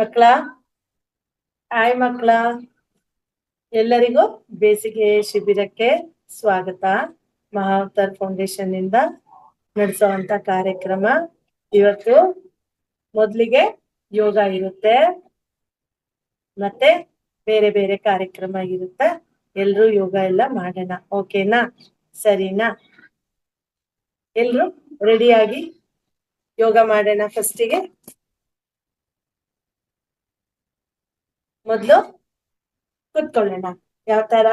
ಮಕ್ಕಳ ಹಾಯ್ ಮಕ್ಕಳ, ಎಲ್ಲರಿಗೂ ಬೇಸಿಗೆ ಶಿಬಿರಕ್ಕೆ ಸ್ವಾಗತ. ಮಹಾವತಾರ್ ಫೌಂಡೇಶನ್ ಇಂದ ನಡೆಸುವಂತ ಕಾರ್ಯಕ್ರಮ. ಇವತ್ತು ಮೊದಲಿಗೆ ಯೋಗ ಇರುತ್ತೆ, ಮತ್ತೆ ಬೇರೆ ಬೇರೆ ಕಾರ್ಯಕ್ರಮ ಇರುತ್ತೆ. ಎಲ್ರು ಯೋಗ ಎಲ್ಲ ಮಾಡೋಣ, ಓಕೆನಾ? ಸರಿನಾ? ಎಲ್ರು ರೆಡಿಯಾಗಿ ಯೋಗ ಮಾಡೋಣ. ಫಸ್ಟಿಗೆ ಮೊದ್ಲು ಕುತ್ಕೊಳ್ಳೋಣ. ಯಾವ ತರ?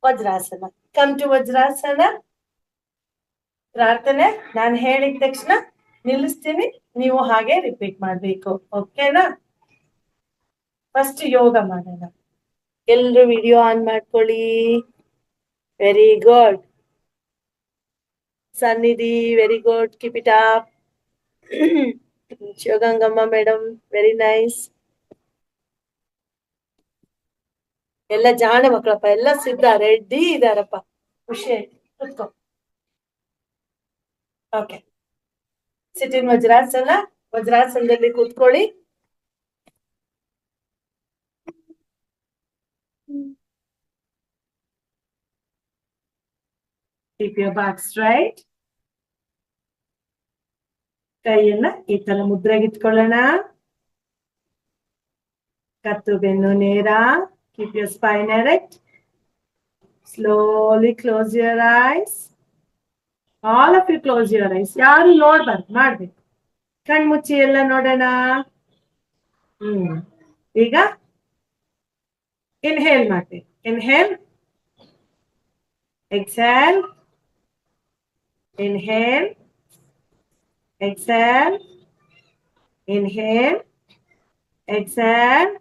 ವಜ್ರಾಸನ. Come to vajrasana. ಪ್ರಾರ್ಥನೆ ನಾನು ಹೇಳಿದ ತಕ್ಷಣ ನಿಲ್ಲಿಸ್ತೀನಿ, ನೀವು ಹಾಗೆ ರಿಪೀಟ್ ಮಾಡ್ಬೇಕು, ಓಕೆನಾ? ಫಸ್ಟ್ ಯೋಗ ಮಾಡೋಣ. ಎಲ್ರು ವಿಡಿಯೋ ಆನ್ ಮಾಡ್ಕೊಳ್ಳಿ. Very good Sannidhi, very good, keep it up. Shivagangamma madam, very nice. ಎಲ್ಲ ಜಾಣ ಮಕ್ಕಳಪ್ಪ, ಎಲ್ಲ ಸಿದ್ಧ, ರೆಡ್ಡಿ ಇದಾರಪ್ಪ. ಖುಷಿ ಆಯ್ತು. ಕುತ್ಕೋ. ಓಕೆ, ಸಿಟ್ಟಿನ್ ವಜ್ರಾಸನ. ವಜ್ರಾಸನದಲ್ಲಿ ಕೂತ್ಕೊಳ್ಳಿ. Keep your back straight. ಕೈಯನ್ನ ಈ ತರ ಮುದ್ರೆಗೆ ಇಟ್ಕೊಳ್ಳೋಣ. ಕತ್ತು ಬೆನ್ನು ನೇರ. Keep your spine erect. Slowly close your eyes. All of you close your eyes. ಯಾರು ನೋಡ್ಬಾರ್ದು, ಮಾಡ್ಬೇಕು. ಕಣ್ಮುಚ್ಚಿ ಎಲ್ಲ ನೋಡೋಣ. ಈಗ ಇನ್ಹೇಲ್ ಮಾಡ್ಬೇಕು. Inhale, exhale, inhale, exhale, inhale, exhale.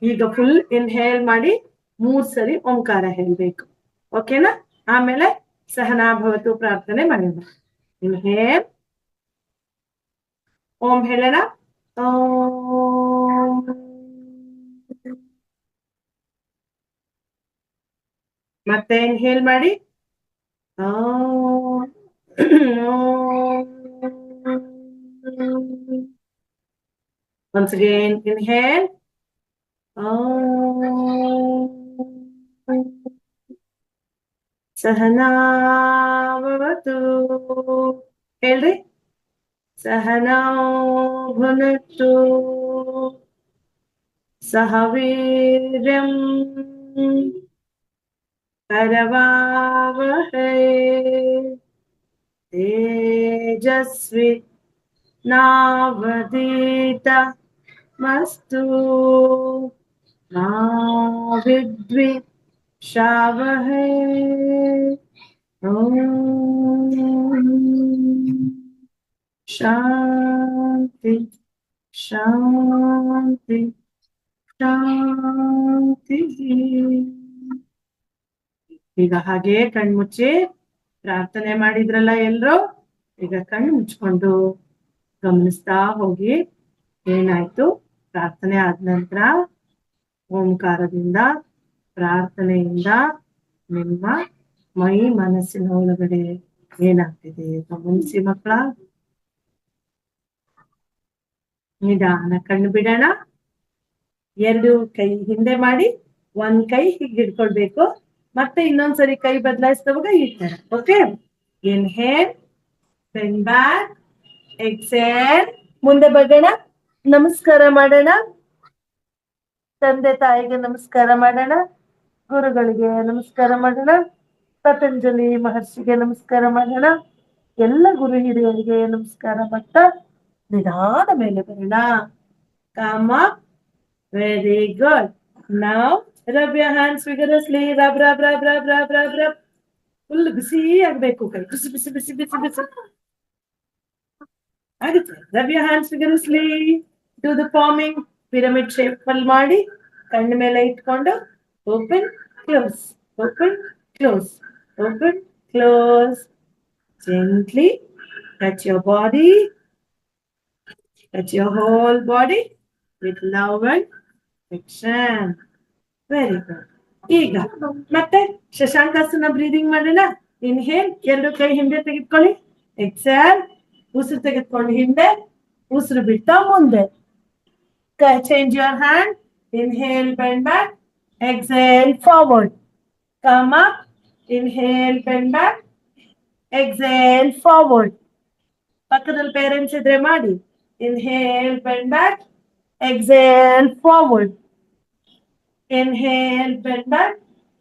ಈಗ ಫುಲ್ ಇನ್ಹೇಲ್ ಮಾಡಿ 3 ಸರಿ ಓಂಕಾರ ಹೇಳ್ಬೇಕು, ಓಕೆನಾ? ಆಮೇಲೆ ಸಹನಾಭವತು ಪ್ರಾರ್ಥನೆ ಮಾಡೋಣ. ಇನ್ಹೇಲ್, ಓಂ ಹೇಳೋಣ. ಓಂ. ಮತ್ತೆ ಇನ್ಹೇಲ್ ಮಾಡಿ. ಓಂ. Once again, inhale. ಸಹನಾವತು. ಹೇಳ್ರಿ. ಸಹನೌ ಭುನಕ್ತು ಸಹ ವೀರ್ಯಂ ಕರವಾವಹೈ ತೇಜಸ್ವಿ ನಾವಧೀತಮಸ್ತು ಮಾ ವಿದ್ವಿಷಾವಹೈ. ಓಂ ಶಾಂತಿ ಶಾಂತಿ ಶಾಂತಿ. ಈಗ ಹಾಗೆ ಕಣ್ಮುಚ್ಚಿ ಪ್ರಾರ್ಥನೆ ಮಾಡಿದ್ರಲ್ಲ ಎಲ್ರು. ಈಗ ಕಣ್ಣು ಮುಚ್ಕೊಂಡು ಗಮನಿಸ್ತಾ ಹೋಗಿ ಏನಾಯ್ತು. ಪ್ರಾರ್ಥನೆ ಆದ ನಂತರ ಓಂಕಾರದಿಂದ, ಪ್ರಾರ್ಥನೆಯಿಂದ ನಿಮ್ಮ ಮೈ ಮನಸ್ಸಿನ ಒಳಗಡೆ ಏನಾಗ್ತಿದೆ ಗಮನಿಸಿ ಮಕ್ಕಳ. ನಿಧಾನ ಕಣ್ಣು ಬಿಡೋಣ. 2 ಕೈ ಹಿಂದೆ ಮಾಡಿ, 1 ಕೈ ಹೀಗೆ ಹಿಡ್ಕೊಳ್ಬೇಕು. ಮತ್ತೆ ಇನ್ನೊಂದ್ಸರಿ ಕೈ ಬದಲಾಯಿಸಿದವಾಗ ಈ ತರ, okay? Inhale, bend back, exhale. ಮುಂದೆ ಬರೋಣ. ನಮಸ್ಕಾರ ಮಾಡೋಣ. ತಂದೆ ತಾಯಿಗೆ ನಮಸ್ಕಾರ ಮಾಡೋಣ. ಗುರುಗಳಿಗೆ ನಮಸ್ಕಾರ ಮಾಡೋಣ. ಪತಂಜಲಿ ಮಹರ್ಷಿಗೆ ನಮಸ್ಕಾರ ಮಾಡೋಣ. ಎಲ್ಲ ಗುರು ಹಿರಿಯರಿಗೆ ನಮಸ್ಕಾರ ಮಾಡ್ತಾ ನಿಧಾನ ಮೇಲೆ ಬರೋಣ. ಕಾಮ. Very good. Now rub your hands vigorously. Rub rub rub rub rub rub rub. Full ಬಿಸಿ ಆಗ್ಬೇಕು ಕೈ. ಬಿಸಿ ಬಿಸಿ ಬಿಸಿ ಬಿಸಿ ಬಿಸಿ ಆಗುತ್ತೆ. Rub your hands vigorously. Do the palming. Pyramid shape ಅಲ್ಲಿ ಮಾಡಿ ಕಣ್ಣ ಮೇಲೆ ಇಟ್ಕೊಂಡು open close, open close, open close. Gently touch your body, touch your whole body with love and affection. Very good. ಈಗ ಮತ್ತೆ ಶಶಾಂಕಾಸನ ಬ್ರೀದಿಂಗ್ ಮಾಡೋಣ. ಇನ್ಹೇಲ್, 2 ಕೈ ಹಿಂದೆ ತೆಗೆದುಕೊಳ್ಳಿ. ಎಕ್ಸೇಲ್, ಉಸಿರು ತೆಗೆದುಕೊಂಡು ಹಿಂದೆ, ಉಸಿರು ಬಿಟ್ಟ ಮುಂದೆ. Change your hand. Inhale, bend back. Exhale, forward. Come up. Inhale, bend back. Exhale, forward. ಪಕ್ಕದಲ್ಲಿ ಪೇರೆಂಟ್ಸ್ ಇದ್ರೆ ಮಾಡಿ. Inhale, bend back. Exhale, forward. Inhale, bend back.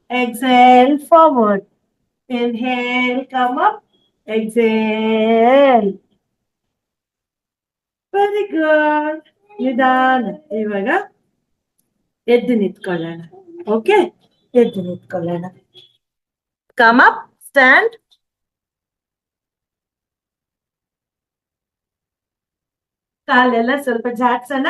Exhale, forward. Inhale, come up. Exhale. Very good. ನಿಧಾನ. ಇವಾಗ ಎದ್ದು ನಿಂತ್ಕೊಳ್ಳೋಣ. Okay, ಎದ್ದು ನಿಂತ್ಕೊಳ್ಳೋಣ. Come up, stand. ಕಾಲೆಲ್ಲ ಸ್ವಲ್ಪ ಜಾಡ್ಸೋಣ.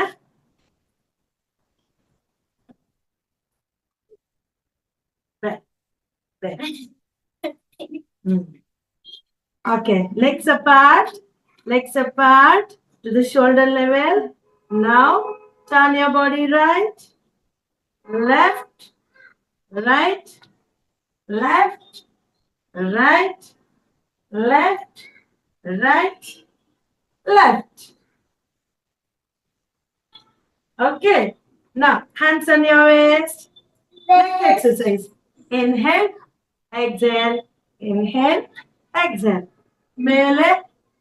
Okay, legs apart to the shoulder level. Now turn your body right, left, right, left, right, left, right, left. Okay, now hands on your waist. Neck exercise. Inhale, exhale, inhale, exhale. ಮೇಲೆ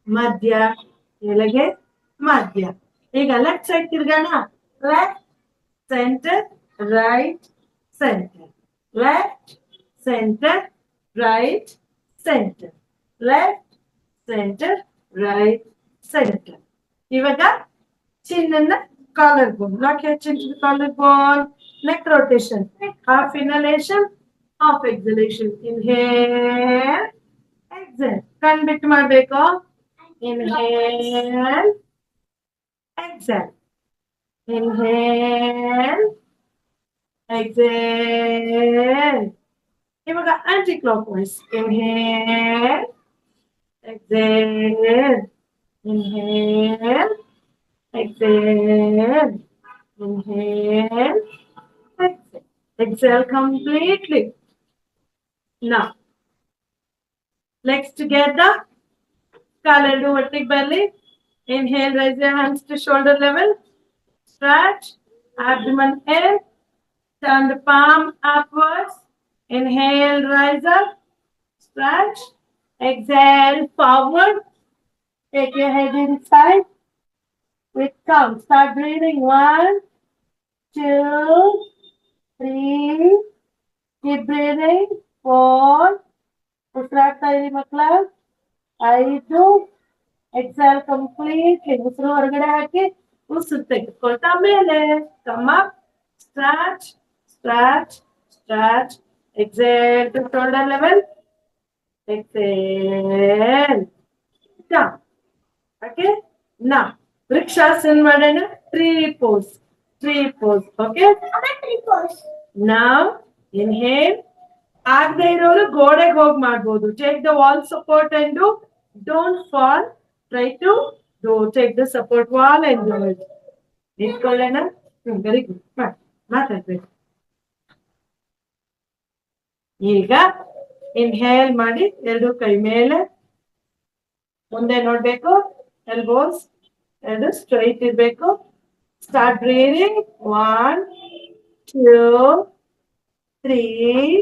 ಮಧ್ಯ, ಕೆಳಗೆ ಮಧ್ಯ. ಈಗ left side ತಿರ್ಗೋಣ. Left, centre, right, centre, left, centre, right, centre, left, centre, right, centre. ಇವಾಗ ಚಿನ್ನನ್ನ collar bone. Lock your chin to the collarbone. Neck rotation. Half inhalation, half exhalation. Inhale, exhale. ಕಣ್ ಬಿಟ್ಟು ಮಾಡಬೇಕು. Inhale, exhale. Inhale, exhale. ಇವಾಗ anticlockwise. Inhale, exhale. Inhale, exhale. Inhale, exhale. Exhale completely. Now, legs together. Kalendu vertic belly. Inhale, raise your hands to shoulder level. Stretch. Abdomen in. Turn the palm upwards. Inhale, rise up. Stretch. Exhale, forward. Take your head inside. With count. Start breathing. 1, 2, 3. Keep breathing. 4. ಉಸಿರಾಡ್ತಾ ಇರಿ ಮಕ್ಕಳ. 5. Exhale completely. ಉಸಿರು ಹೊರಗಡೆ ಹಾಕಿ ಉಸಿರು ತೆಗೆದುಕೊಳ್ತಾ ಮೇಲೆ. Come up, stretch, stretch, stretch. Exhale to shoulder level. Exhale down. Okay, ನಾ ವೃಕ್ಷಾಸನ ಮಾಡೋಣ. 3 pose. Okay, now inhale. ಆಗದೆ ಇರೋರು ಗೋಡೆಗೆ ಹೋಗಿ ಮಾಡ್ಬೋದು. Take the wall support and do. Don't fall. Try to do. Take the support wall and do it. ನಿಂತ್ಕೊಳ್ಳೋಣ. Very good. ಮಾತಾಡ್ಬೇಕು. ಈಗ ಇನ್ಹೇಲ್ ಮಾಡಿ. ಎರಡು ಕೈ ಮೇಲೆ ಮುಂದೆ ನೋಡ್ಬೇಕು. ಎಲ್ಬೋಸ್ ಎರಡು ಸ್ಟ್ರೈಟ್ ಇರ್ಬೇಕು. Start breathing. 1, 2, 3,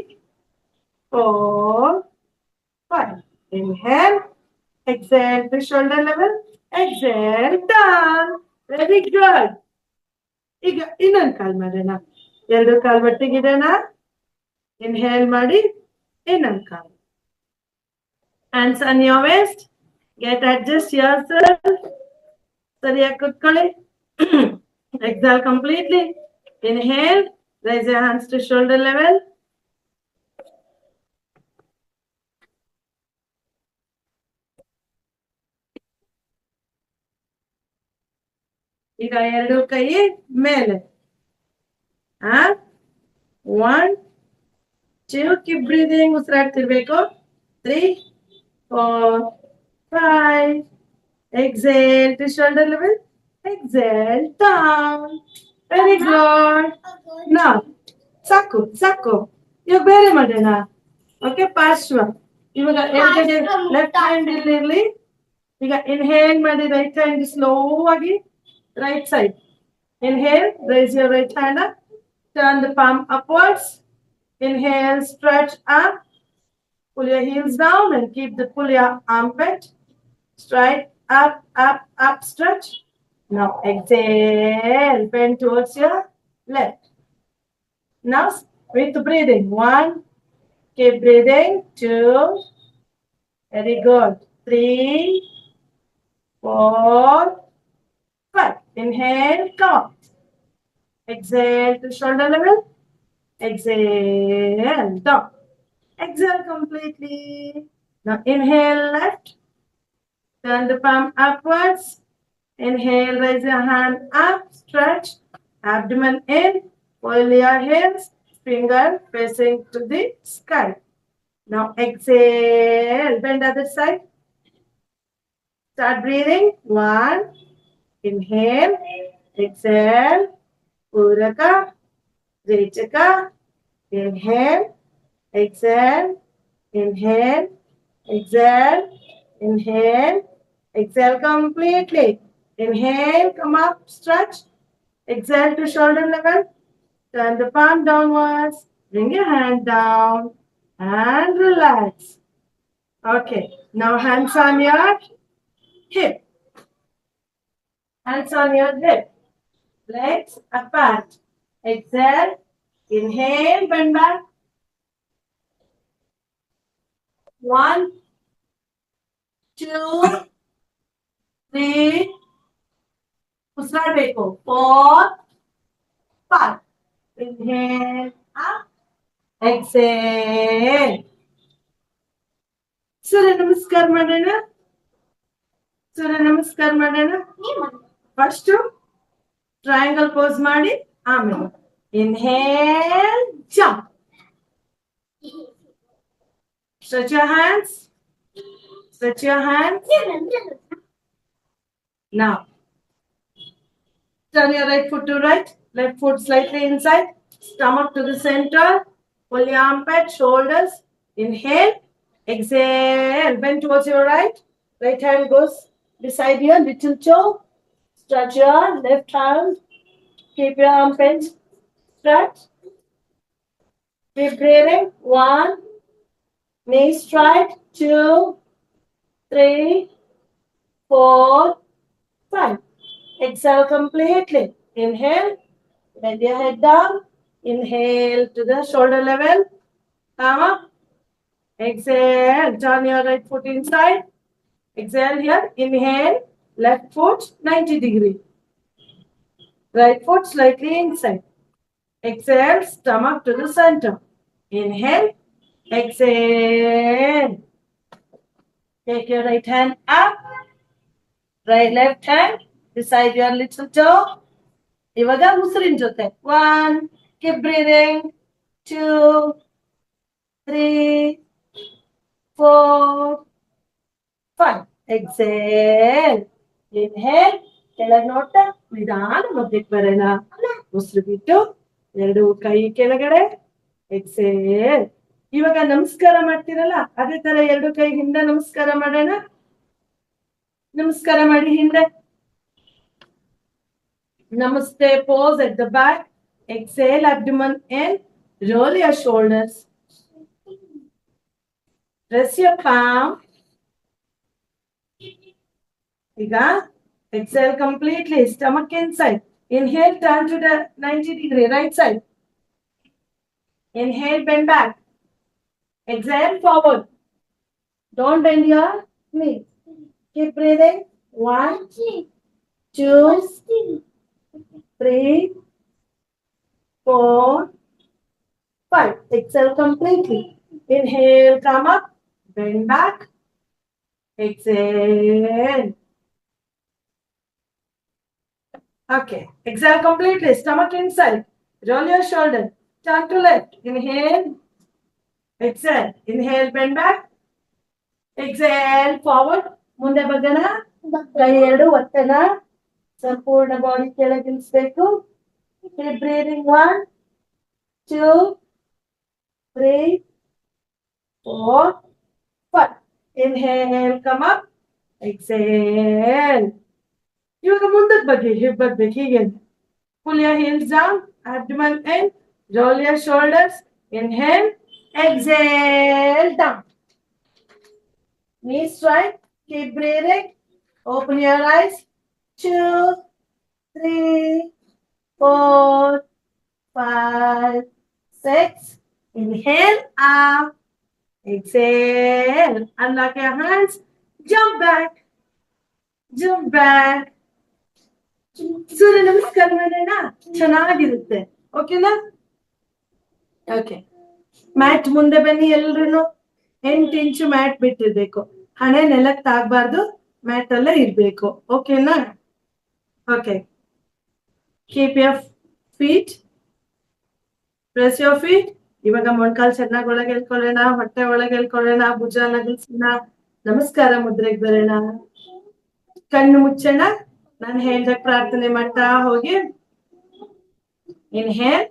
4, 5. Inhale. Exhale to shoulder level. Exhale. Done. Very good. ಈಗ ಇನ್ನೊಂದು ಕಾಲ್ ಮಾಡೋಣ. ಎರಡು ಕಾಲ್ ಒಟ್ಟಿಗಿಡೋಣ. ಇನ್ಹೇಲ್ ಮಾಡಿ. ಇನ್ನೊಂದು ಕಾಲ್. Hands on your waist. Get adjust yourself. ಸರಿಯಾಗಿ ಕೂತ್ಕೊಳ್ಳಿ. Exhale completely. Inhale. Raise your hands to shoulder level. ಈಗ ಎರಡು ಕೈ ಮೇಲೆ. 1, 2. Keep breathing. ಉಸಿರಾಡ್ತಿರ್ಬೇಕು. 3, 4, 5. Exhale to shoulder level. Exhale down. Very good. Now, ಸಾಕು. ಇವಾಗ ಬೇರೆ ಮಾಡೋಣ. ಓಕೆ, ಪಾರ್ಶ್ವ. ಇವಾಗ ಎಡಗಡೆ ಲೆಫ್ಟ್ ಹ್ಯಾಂಡ್ ಇಲ್ಲಿರ್ಲಿ. ಈಗ ಇನ್ಹೇಲ್ ಮಾಡಿ ರೈಟ್ ಹ್ಯಾಂಡ್ ಸ್ಲೋ ಆಗಿ right side. Inhale, raise your right hand up. Turn the palm upwards. Inhale, stretch up. Pull your heels down and pull your armpit straight up, up, up, stretch. Now exhale, bend towards your left. Now with breathing. 1, keep breathing. 2, very good. 3, 4, 5. Inhale, count. Exhale to shoulder level. Exhale, down. Exhale completely. Now inhale left. Turn the palm upwards. Inhale, raise your hand up, stretch. Abdomen in. Pull your hips, finger facing to the sky. Now exhale, bend other side. Start breathing. 1, inhale, exhale, Puraka, Rechaka, inhale, exhale, inhale, exhale, inhale, exhale completely. Inhale, come up, stretch. Exhale to shoulder level. Turn the palm downwards. Bring your hand down and relax. Okay, now hands on your hip. Hands on your hip. Legs apart. Exhale. Inhale, bend back. 1, 2, 3. ಉಸಿರಾಡಬೇಕು. 4, 5. Inhale, up. Exhale. ಸೂರ್ಯ ನಮಸ್ಕಾರ ಮಾಡೋಣ. ಸೂರ್ಯ ನಮಸ್ಕಾರ ಮಾಡೋಣ. First triangle pose ಮಾಡಿ ಆಮೇಲೆ inhale jump. Stretch your hands. Stretch your hands. Now, turn your right foot to right. Left foot slightly inside. Stomach to the center. Pull your armpit, shoulders. Inhale. Exhale. Bend towards your right. Right hand goes beside your little toe. Stretch your left hand. Keep your armpit stretch. Keep breathing. 1. Knee straight. 2, 3, 4, 5. Exhale completely. Inhale. Bend your head down. Inhale to the shoulder level. Come up. Exhale. Turn your right foot inside. Exhale here. Inhale. Left foot 90 degree. Right foot slightly inside. Exhale. Stomach to the center. Inhale. Exhale. Take your right hand up. Right left hand beside your little toe. ಇವಾಗ ಉಸಿರಿನ ಜೊತೆ 1, keep breathing. 2, 3, 4, 5. Exhale. Inhale. ಕೆಳಗೆ ನೋಡ್ತಾ ನಿಧಾನ ಮಧ್ಯಕ್ಕೆ ಬರೋಣ. ಉಸಿರು ಬಿಟ್ಟು 2 ಕೈ ಕೆಳಗಡೆ. ಎಕ್ಸೇಲ್. ಇವಾಗ ನಮಸ್ಕಾರ ಮಾಡ್ತೀರಲ್ಲ ಅದೇ ತರ 2 ಕೈ ಹಿಂದೆ ನಮಸ್ಕಾರ ಮಾಡೋಣ. ನಮಸ್ಕಾರ ಮಾಡಿ ಹಿಂದೆ. Namaste pose at the back. Exhale, abdomen in. Roll your shoulders. Press your palm. Iga. Exhale completely. Stomach inside. Inhale, turn to the 90 degree right side. Inhale, bend back. Exhale, forward. Don't bend your knees. Keep breathing. 1, 2, 3, 4, 5. Exhale completely. Inhale, come up. Bend back. Exhale. Okay. Exhale completely. Stomach inside. Roll your shoulder. Turn to left. Inhale. Exhale. Inhale, bend back. Exhale, forward. ಮುಂದೆ ಬಗ್ಗನ. ಕೈ 2 ಒತ್ತನ. ಸಂಪೂರ್ಣ body ಕೆಳಗಿಳಿಸಬೇಕು. Keep breathing. 1, 2, 3, 4, 5. Inhale, come up. Exhale. ಇವಾಗ ಮುಂದಕ್ಕೆ ಬಗ್ಗೆ ಬರ್ಬೇಕು ಹೀಗೆ. Pull your heels down, abdomen in, roll your shoulders, inhale, exhale, down. Knees straight, keep breathing, open your eyes, 2, 3, 4, 5, 6, inhale, up, exhale, unlock your hands, jump back, ಸೂರ್ಯ ನಮಸ್ಕಾರ ಮಾಡೋಣ ಚೆನ್ನಾಗಿರುತ್ತೆ ಓಕೆನಾ okay mat ಮುಂದೆ ಬನ್ನಿ ಎಲ್ರು 8 ಇಂಚು ಮ್ಯಾಟ್ ಬಿಟ್ಟಿರ್ಬೇಕು ಹಣೆ ನೆಲಕ್ಕೆ ತಾಗಬಾರ್ದು ಮ್ಯಾಟ್ ಅಲ್ಲೇ ಇರ್ಬೇಕು ಓಕೆನಾ okay keep your feet press your feet ಇವಾಗ ಮೊಣಕಾಲು ಚೆನ್ನಾಗಿ ಒಳಗೆ ಎಳ್ಕೊಳ್ಳೋಣ ಹೊಟ್ಟೆ ಒಳಗೆ ಎಳ್ಕೊಳ್ಳೋಣ ಭುಜ ನಗಲ್ಸೋಣ ನಮಸ್ಕಾರ ಮುದ್ರೆಗೆ ಬರೋಣ ಕಣ್ಣು ಮುಚ್ಚೋಣ ನಾನು ಹೇಳ್ದ ಪ್ರಾರ್ಥನೆ ಮಾಡ್ತಾ ಹೋಗಿ ಇನ್ಹೇಲ್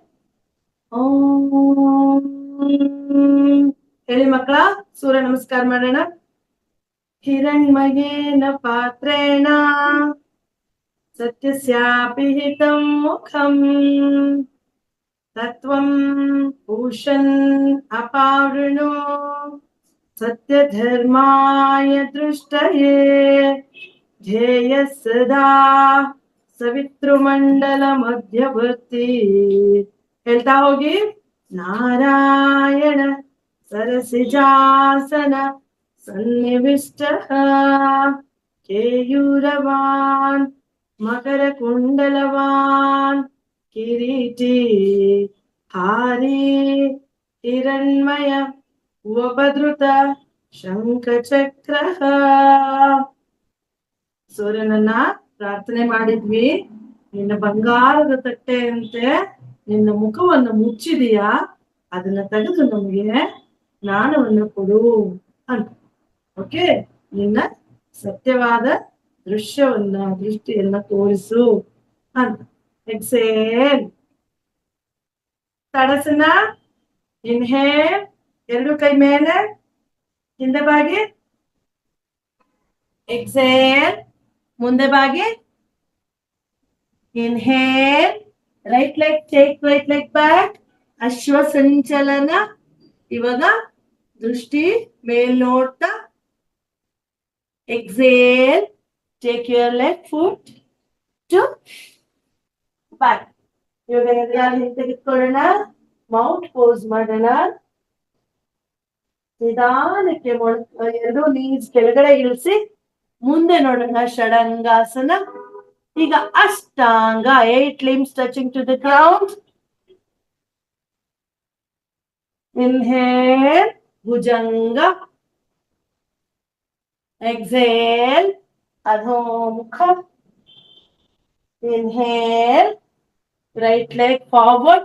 ಹೇಳಿ ಮಕ್ಕಳ ಸೂರ್ಯ ನಮಸ್ಕಾರ ಮಾಡೋಣ ಹಿರಣ್ಮಯೇನ ಪಾತ್ರೇಣ ಸತ್ಯಸ್ಯಾಪಿ ಹಿತಂ ಮುಖಂ ತತ್ವಂ ಪೂಷನ್ ಅಪಾವೃಣೋ ಸತ್ಯಧರ್ಮಾಯ ದೃಷ್ಟಯೇ ಧ್ಯೇಯ ಸದಾ ಸವಿತೃಮಂಡಲ ಮಧ್ಯವರ್ತಿ ಹೇಳ್ತಾ ಹೋಗಿ ನಾರಾಯಣ ಸರಸಿಜಾಸನ ಸನ್ನಿವಿಷ್ಟ ಕೇಯೂರವಾನ್ ಮಕರ ಕುಂಡಲವಾನ್ ಕಿರೀಟಿ ಹಾರಿ ಹಿರಣ್ಮಯ ಉಪಧೃತ ಶಂಖಚಕ್ರ ಸೂರ್ಯನನ್ನ ಪ್ರಾರ್ಥನೆ ಮಾಡಿದ್ವಿ ನಿನ್ನ ಬಂಗಾರದ ತಟ್ಟೆಯಂತೆ ನಿನ್ನ ಮುಖವನ್ನು ಮುಚ್ಚಿದೀಯಾ ಅದನ್ನ ತೆಗೆದು ನಮಗೆ ಜ್ಞಾನವನ್ನು ಕೊಡು ಅಂತ ಓಕೆ ನಿನ್ನ ಸತ್ಯವಾದ ದೃಷ್ಟಿಯನ್ನ ತೋರಿಸು ಅಂತ ಎಕ್ಸೇಲ್ ತಡಸನ ಇನ್ಹೇಲ್ ಎರಡು ಕೈ ಮೇಲೆ ಹಿಂದೆ ಬಾಗಿ ಎಕ್ಸೇಲ್ ಮುಂದೆ ಬಾಗಿ inhale right leg take right leg back ashwa sanchalana ಇವಾಗ ದೃಷ್ಟಿ ಮೇಲ್ ನೋಡ್ತಾ exhale take your leg foot to back ಇವಾಗ ಎದೆಯಾಗಿ ತೆಗೆದುಕೊಳ್ಳೋಣ ಮೌಂಟ್ ಪೋಸ್ ಮಾಡೋಣ ನಿಧಾನಕ್ಕೆ ಎರಡು ನೀಸ್ ಕೆಳಗಡೆ ಇಳಿಸಿ ಮುಂದೆ ನೋಡೋಣ ಷಡಂಗಾಸನ ಈಗ ಅಷ್ಟಾಂಗ 8 limbs touching to the ground inhale bhujanga exhale adhomukha inhale right leg forward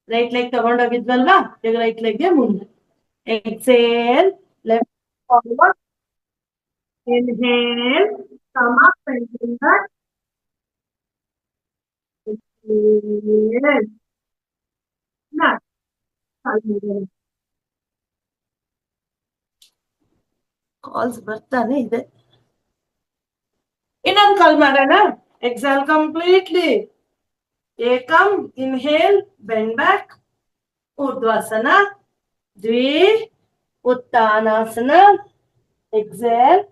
right leg ತಗೊಂಡೋಗಿದ್ವಲ್ವಾ ಈಗ ರೈಟ್ ಲೆಗ್ ಗೆ ಮುಂದೆ exhale left forward inhale come up and bring back exhale now calls ಬರ್ತಾನೆ ಇದೆ ಇನ್ನೊಂದು ಕಾಲ್ ಮಾಡೋಣ exhale completely ekam inhale bend back urdhvasana dvi uttanasana exhale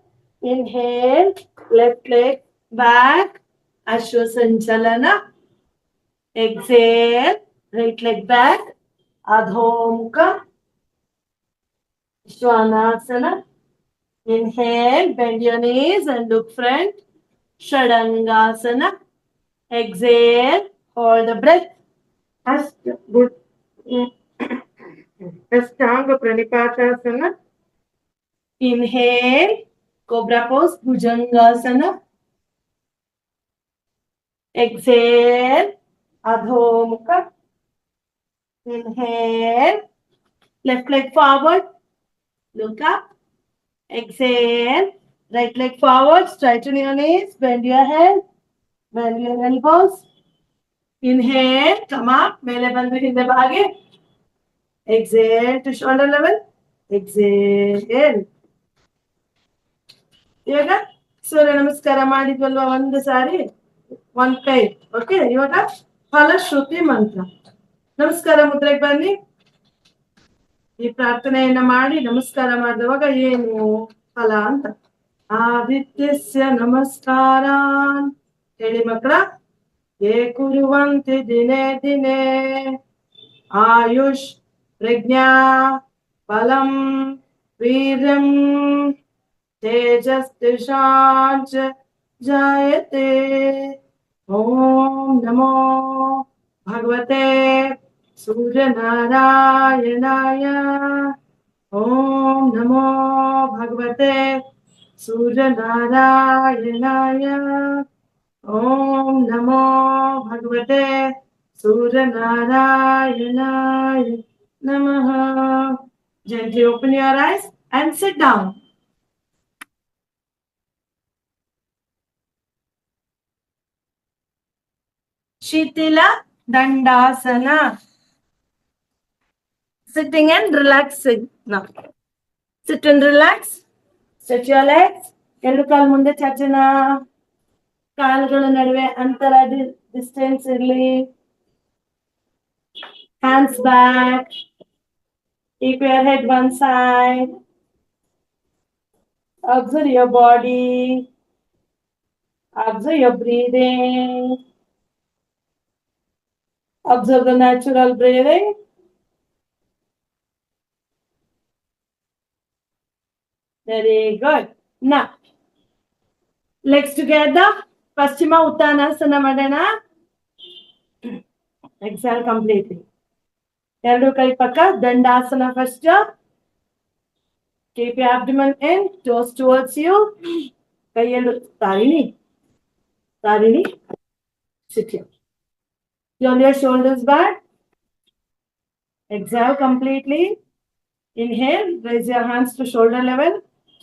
inhale left leg back ashwa sanchalana exhale right leg back adhomukha svanasana inhale bend your knees and look front shadangasana exhale hold the breath good ashtanga pranipatasana inhale cobra pose bhujangasana exhale adhomukha inhale left leg forward look up exhale right leg forward straighten your knees bend your head bend your elbows inhale come up mele bandu hinde bhage exhale to shoulder level exhale ಇವಾಗ ಸೂರ್ಯ ನಮಸ್ಕಾರ ಮಾಡಿದ್ವಲ್ವಾ ಒಂದು ಸಾರಿ ಒಂದ್ ಕೈ. Okay, ಇವಾಗ ಫಲಶ್ರುತಿ ಮಂತ್ರ. ನಮಸ್ಕಾರ ಮುದ್ರೆಗೆ ಬನ್ನಿ. ಈ ಪ್ರಾರ್ಥನೆಯನ್ನ ಮಾಡಿ ನಮಸ್ಕಾರ ಮಾಡಿದವಾಗ ಏನು ಫಲ ಅಂತ. ಆದಿತ್ಯಸ್ಯ ನಮಸ್ಕಾರಾನ್ ಹೇಳಿ ಮಕ್ಕಳ. ಯೇ ಕುರುವಂತೆ ದಿನೇ ದಿನೇ ಆಯುಷ್ ಪ್ರಜ್ಞಾ ಬಲಂ ವೀರ್ಯಂ ತೇಜಸ್ತಿಷಾಂಚ ಜಾಯತೆ. ಓಂ ನಮೋ ಭಗವತೆ सूर्यनारायणाय. ओम नमो भगवते सूर्यनारायणाय. ओम नमो भगवते सूर्यनारायणाय नमः. Gently open your eyes and sit down. Shitila Dandasana. Sitting and relaxing now. Sit and relax. Stretch your legs. ಎರಡು ಕಾಲು ಮುಂದೆ ಚಾಚನ. ಕಾಲುಗಳ ನಡುವೆ ಅಂತರ ಡಿಸ್ಟೆನ್ಸ್ ಇರಲಿ. Hands back. Keep your head one side. Observe your body. Observe your breathing. Observe the natural breathing. Very good. Now, legs together. Paschima Uttanasana ಮಾಡೋಣ. Exhale completely. ಎರಡು ಕೈ ಪಕ್ಕ dandasana first. Keep your abdomen in, toes towards you. ಕೈಯಲ್ಲಿ ತಾರಿಣಿ. Sit here. Roll your shoulders back. Exhale completely. Inhale, raise your hands to shoulder level.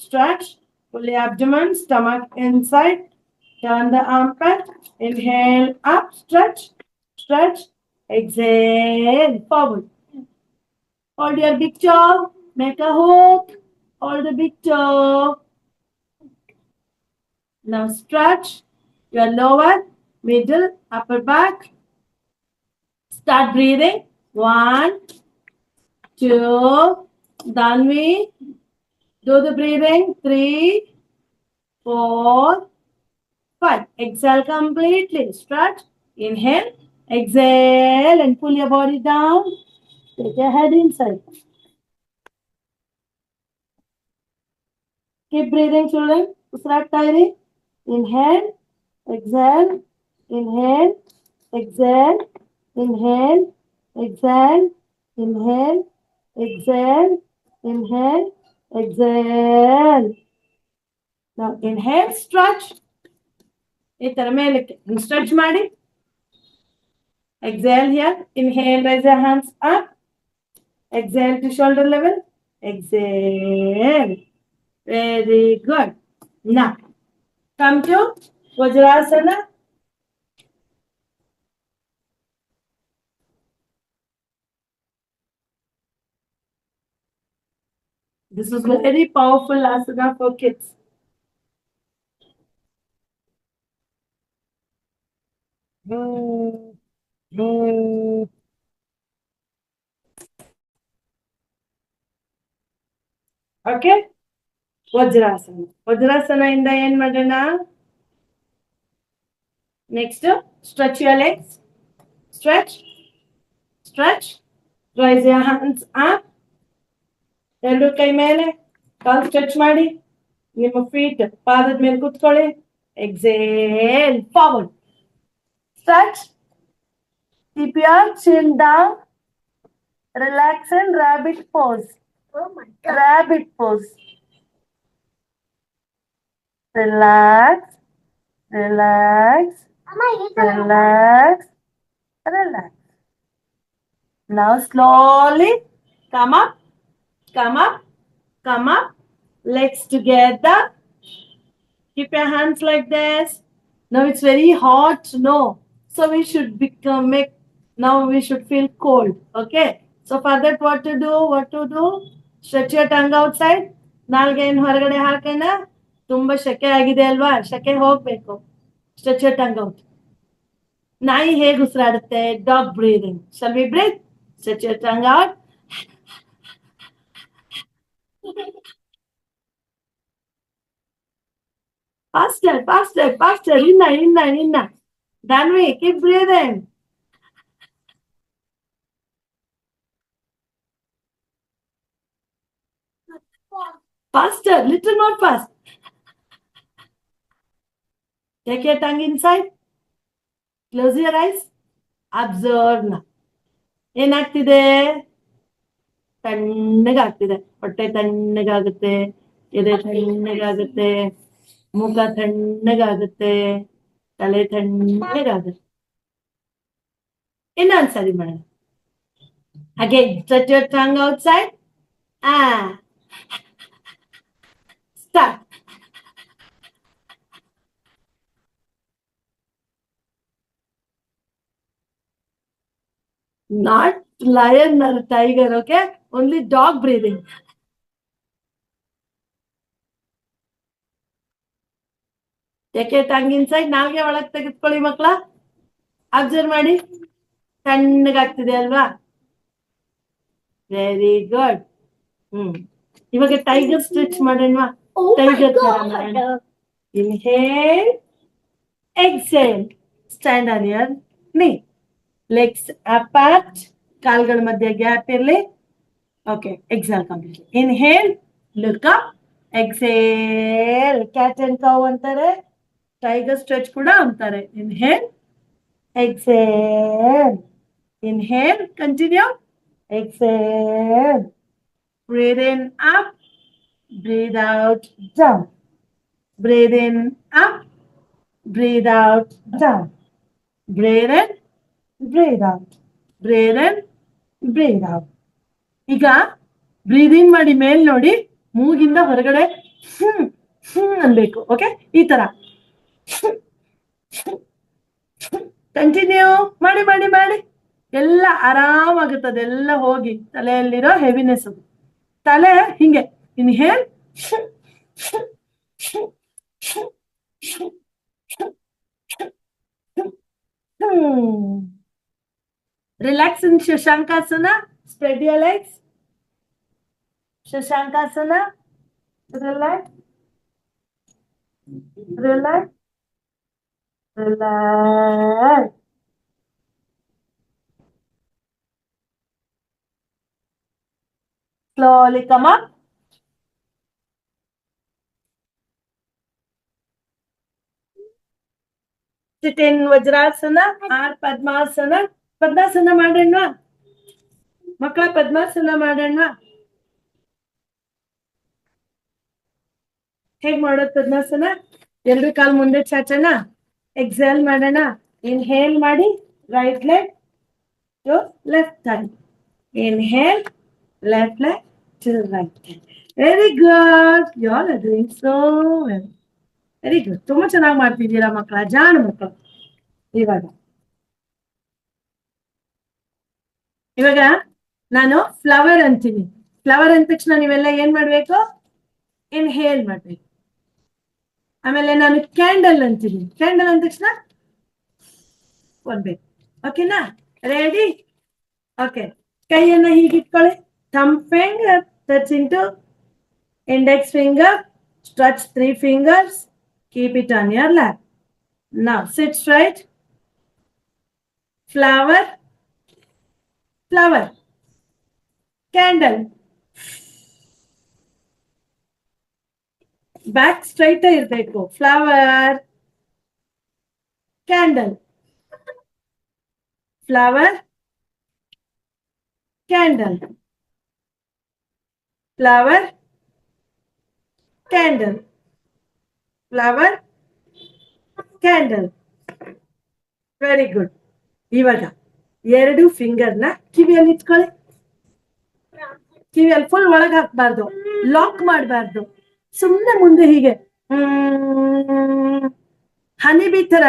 Stretch, pull the abdomen, stomach inside. Turn the armpit. Inhale, up, stretch. Exhale, forward. Hold your big toe. Make a hook. Hold the big toe. Now stretch your lower, middle, upper back. Start breathing. 1, 2, Danvi. Do the breathing. 3, 4, 5. Exhale completely. Stretch. Inhale. Exhale and pull your body down. Take your head inside. Keep breathing, children. Usrat tairi. Inhale. Exhale. Inhale. Exhale. Inhale. Exhale. Inhale. Exhale. Inhale. Exhale. Now inhale, stretch. ಈ ತರ ಮೇಲಕ್ಕೆ stretch ಮಾಡಿ. Exhale here. Inhale, raise your hands up. Exhale to shoulder level. Exhale. Very good. Now, come to Vajrasana. This is a very powerful asana for kids. Okay? Vajrasana. Vajrasana ಇಂದ ಏನ್ ಮಾಡೋಣ? Next, stretch your legs. Stretch. Raise your hands up. ಎರಡು ಕೈ ಮೇಲೆ ಕಾಲು stretch ಮಾಡಿ. ನಿಮ್ಮ feet ಪಾದದ ಮೇಲೆ ಕೂತ್ಕೊಳ್ಳಿ. Exhale, forward. Stretch. Keep your chin down. Relax in rabbit pose. Oh my God. Rabbit pose. Relax. Relax. Now slowly come up. Legs together. Keep your hands like this. Now it's very hot, no. So we should now we should feel cold. Okay. So for that what to do? Stretch your tongue outside. ನಾಲ್ಗೆಯನ್ನು ಹೊರಗಡೆ ಹಾಕೋಣ. ತುಂಬಾ ಶೆಕೆ ಆಗಿದೆ ಅಲ್ವಾ? ಶೆಕೆ ಹೋಗ್ಬೇಕು. Stretch your tongue out. ನಾಯಿ ಹೇಗೆ ಉಸಿರಾಡುತ್ತೆ? Dog breathing. Shall we breathe? Stretch your tongue out. Faster, faster, faster. Inna. Danvi, keep breathing. Faster, little more fast. Take your tongue inside. Close your eyes. Observe now. ಏನಾಗ್ತಿದೆ? ತಣ್ಣಗಾಗ್ತಿದೆ. ಹೊಟ್ಟೆ ತಣ್ಣಗಾಗುತ್ತೆ, ಎದೆ ತಣ್ಣಗಾಗುತ್ತೆ, ಮುಖ ತಣ್ಣಗಾಗುತ್ತೆ, ತಲೆ ತಣ್ಣಗಾಗುತ್ತೆ. ಇನ್ನೊಂದ್ಸರಿ ಮಾಡೋಣ. Again, stretch your tongue outside. Start. Not lion or tiger, okay? Only dog breathing. Take your tongue inside. ನಾಲ್ಗೆ ಒಳಗೆ ತೆಗೆದುಕೊಳ್ಳಿ ಮಕ್ಕಳ. ಅಬ್ಸರ್ವ್ ಮಾಡಿ. ತಣ್ಣಗಾಗ್ತಿದೆ ಅಲ್ವಾ? Very good. ಇವಾಗ ಟೈಗರ್ ಸ್ಟ್ರೆಚ್ ಮಾಡೋಣ. ಟೈಗರ್ ತರ ಮಾಡೋಣ. Inhale, exhale. Stand on your knee. Legs apart. ಕಾಲ್ಗಳ ಮಧ್ಯೆ ಗ್ಯಾಪ್ ಇರಲಿ. Okay, exhale completely. Inhale, look up. Exhale, cat and cow ಅಂತಾರೆ. Tiger stretch ಕೂಡ ಅಂತಾರೆ. Inhale, exhale. Inhale, continue. Exhale. Breathe in up. Breathe out down. Breathe in up. Breathe out down. Breathe in. Breathe out. Breathe in. Breathe out. ಈಗ ಬ್ರೀದ್ ಇನ್ ಮಾಡಿ ಮೇಲ್ ನೋಡಿ, ಮೂಗಿಂದ ಹೊರಗಡೆ ಅನ್ಬೇಕು. Okay, ಈ ತರ ಕಂಟಿನ್ಯೂ ಮಾಡಿ ಮಾಡಿ ಮಾಡಿ. ಎಲ್ಲ ಆರಾಮಾಗುತ್ತದೆ. ಎಲ್ಲ ಹೋಗಿ ತಲೆಯಲ್ಲಿರೋ ಹೆವಿನೆಸ್ ತಲೆ ಹಿಂಗೆ. Inhale, relax in shashankasana. Spread your legs. Shashankasana. Relax. Relax. Relax. Slowly come up. Sit in Vajrasana or Padmasana. Padmasana ಮಾಡೋಣ ಮಕ್ಕಳ. ಪದ್ಮಾಸನ ಮಾಡೋಣ. ಹೇಗ್ ಮಾಡೋದು ಪದ್ಮಾಸನ? ಎರಡು ಕಾಲ್ ಮುಂದೆ ಚಾಚೋಣ. ಎಕ್ಸೇಲ್ ಮಾಡೋಣ. ಇನ್ಹೇಲ್ ಮಾಡಿ, right leg to left hand. Inhale, left leg to right hand. Very good. You all are doing so well. Very good. ತುಂಬಾ ಚೆನ್ನಾಗಿ ಮಾಡ್ತಿದ್ದೀರಾ ಮಕ್ಕಳ, ಜಾಣ ಮಕ್ಕಳು. ಇವಾಗ ನಾನು ಫ್ಲವರ್ ಅಂತೀನಿ. ಫ್ಲವರ್ ಅಂದ ತಕ್ಷಣ ನೀವೆಲ್ಲ ಏನ್ ಮಾಡ್ಬೇಕು? ಇನ್ಹೇಲ್ ಮಾಡ್ಬೇಕು. ಆಮೇಲೆ ನಾನು ಕ್ಯಾಂಡಲ್ ಅಂತೀನಿ. ಕ್ಯಾಂಡಲ್ ಅಂದ ತಕ್ಷಣ ಕೊಡ್ಬೇಕು. ಓಕೆನಾ? ರೆಡಿ? ಓಕೆ. ಕೈಯನ್ನ ಹೀಗಿಟ್ಕೊಳ್ಳಿ. Thumb finger touch into index finger. Stretch 3 fingers. Keep it on your lap. Now sit straight. Flower, flower. Candle. Back straight ಇರಬೇಕು. Flower, candle. Flower, candle. Flower, candle. Flower, candle. Very good. ಇವಾಗ ಎರಡು ಫಿಂಗರ್ನ ಕಿವಿಯಲ್ಲಿ ಇಟ್ಕೊಳ್ಳಿ. ಕಿವಿಯಲ್ಲಿ full ಒಳಗೆ ಹಾಕ್ಬಾರ್ದು, lock ಮಾಡಬಾರ್ದು. ಸುಮ್ಮನೆ ಮುಂದೆ ಹೀಗೆ ಹನಿ ಬಿ ತರ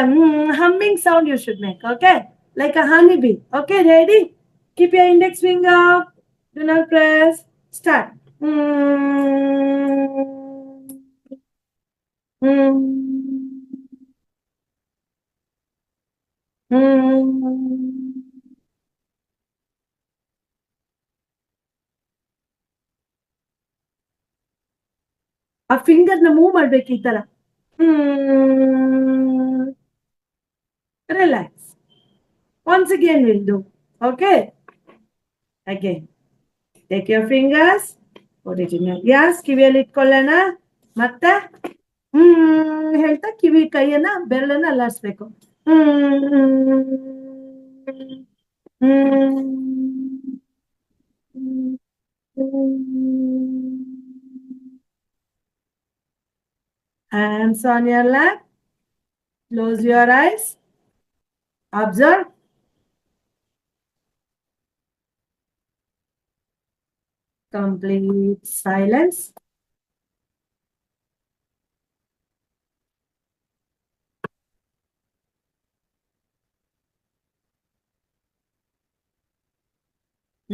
humming sound you should make. Okay, like a honey bee. Okay, ready? Keep your index finger. Do not press. Start. ಆ ಫಿಂಗರ್ನ ಮೂವ್ ಮಾಡ್ಬೇಕು ಈ ತರ. Relax. Once again we'll do. Okay? Again. Take your fingers. Put it in your ears. ಕಿವಿಯಲ್ಲಿ ಇಟ್ಕೊಳ್ಳೋಣ. ಮತ್ತೆ ಹೇಳ್ತಾ ಕಿವಿ ಕೈಯನ್ನ ಬೆರಳನ್ನ ಅಲ್ಲಾಡಿಸ್ಬೇಕು. Hands on your lap. Close your eyes. Observe. Complete silence.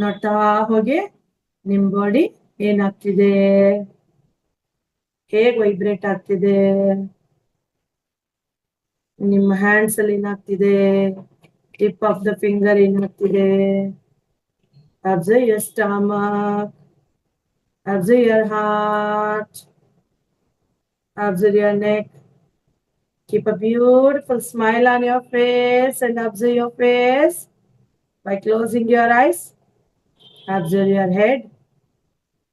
ನೋಡ್ತಾ ಹೋಗಿ ನಿಮ್ ಬಾಡಿ ಏನಾಗ್ತಿದೆ, ಹೇಗ್ ವೈಬ್ರೇಟ್ ಆಗ್ತಿದೆ, ನಿಮ್ಮ ಹ್ಯಾಂಡ್ಸ್ ಅಲ್ಲಿ ಏನಾಗ್ತಿದೆ, ಟಿಪ್ ಆಫ್ ದ ಫಿಂಗರ್ ಏನಾಗ್ತಿದೆ. Observe your stomach. Observe your heart. Observe your neck. Keep a beautiful smile on your face and observe your face by closing your eyes. Observe your head.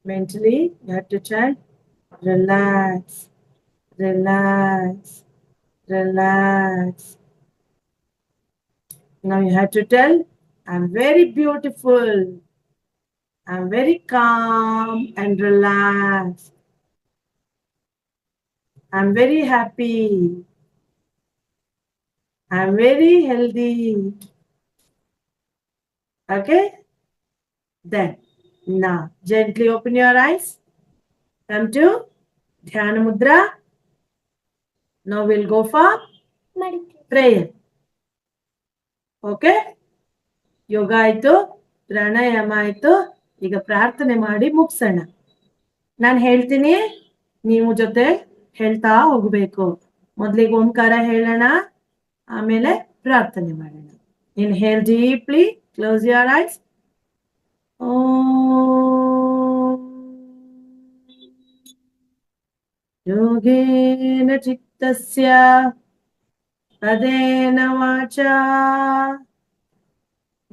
Mentally, you have to chant, relax, relax, relax. Now you have to tell, I'm very beautiful. I'm very calm and relaxed. I'm very happy. I'm very healthy. Okay? Then, now, gently open your eyes. Come to Dhyana Mudra. Now we'll go for prayer. Okay? ಯೋಗ ಆಯ್ತು, ಪ್ರಾಣಾಯಾಮ ಆಯ್ತು. ಈಗ ಪ್ರಾರ್ಥನೆ ಮಾಡಿ ಮುಗಿಸೋಣ. ನಾನು ಹೇಳ್ತೀನಿ, ನೀವು ಜೊತೆ ಹೇಳ್ತಾ ಹೋಗ್ಬೇಕು. ಮೊದ್ಲಿಗೆ ಓಂಕಾರ ಹೇಳೋಣ, ಆಮೇಲೆ ಪ್ರಾರ್ಥನೆ ಮಾಡೋಣ. Inhale deeply, close your eyes. ಯೋಗೇನ ಚಿತ್ತಸ್ಯ ತದೇನ ವಾಚಾ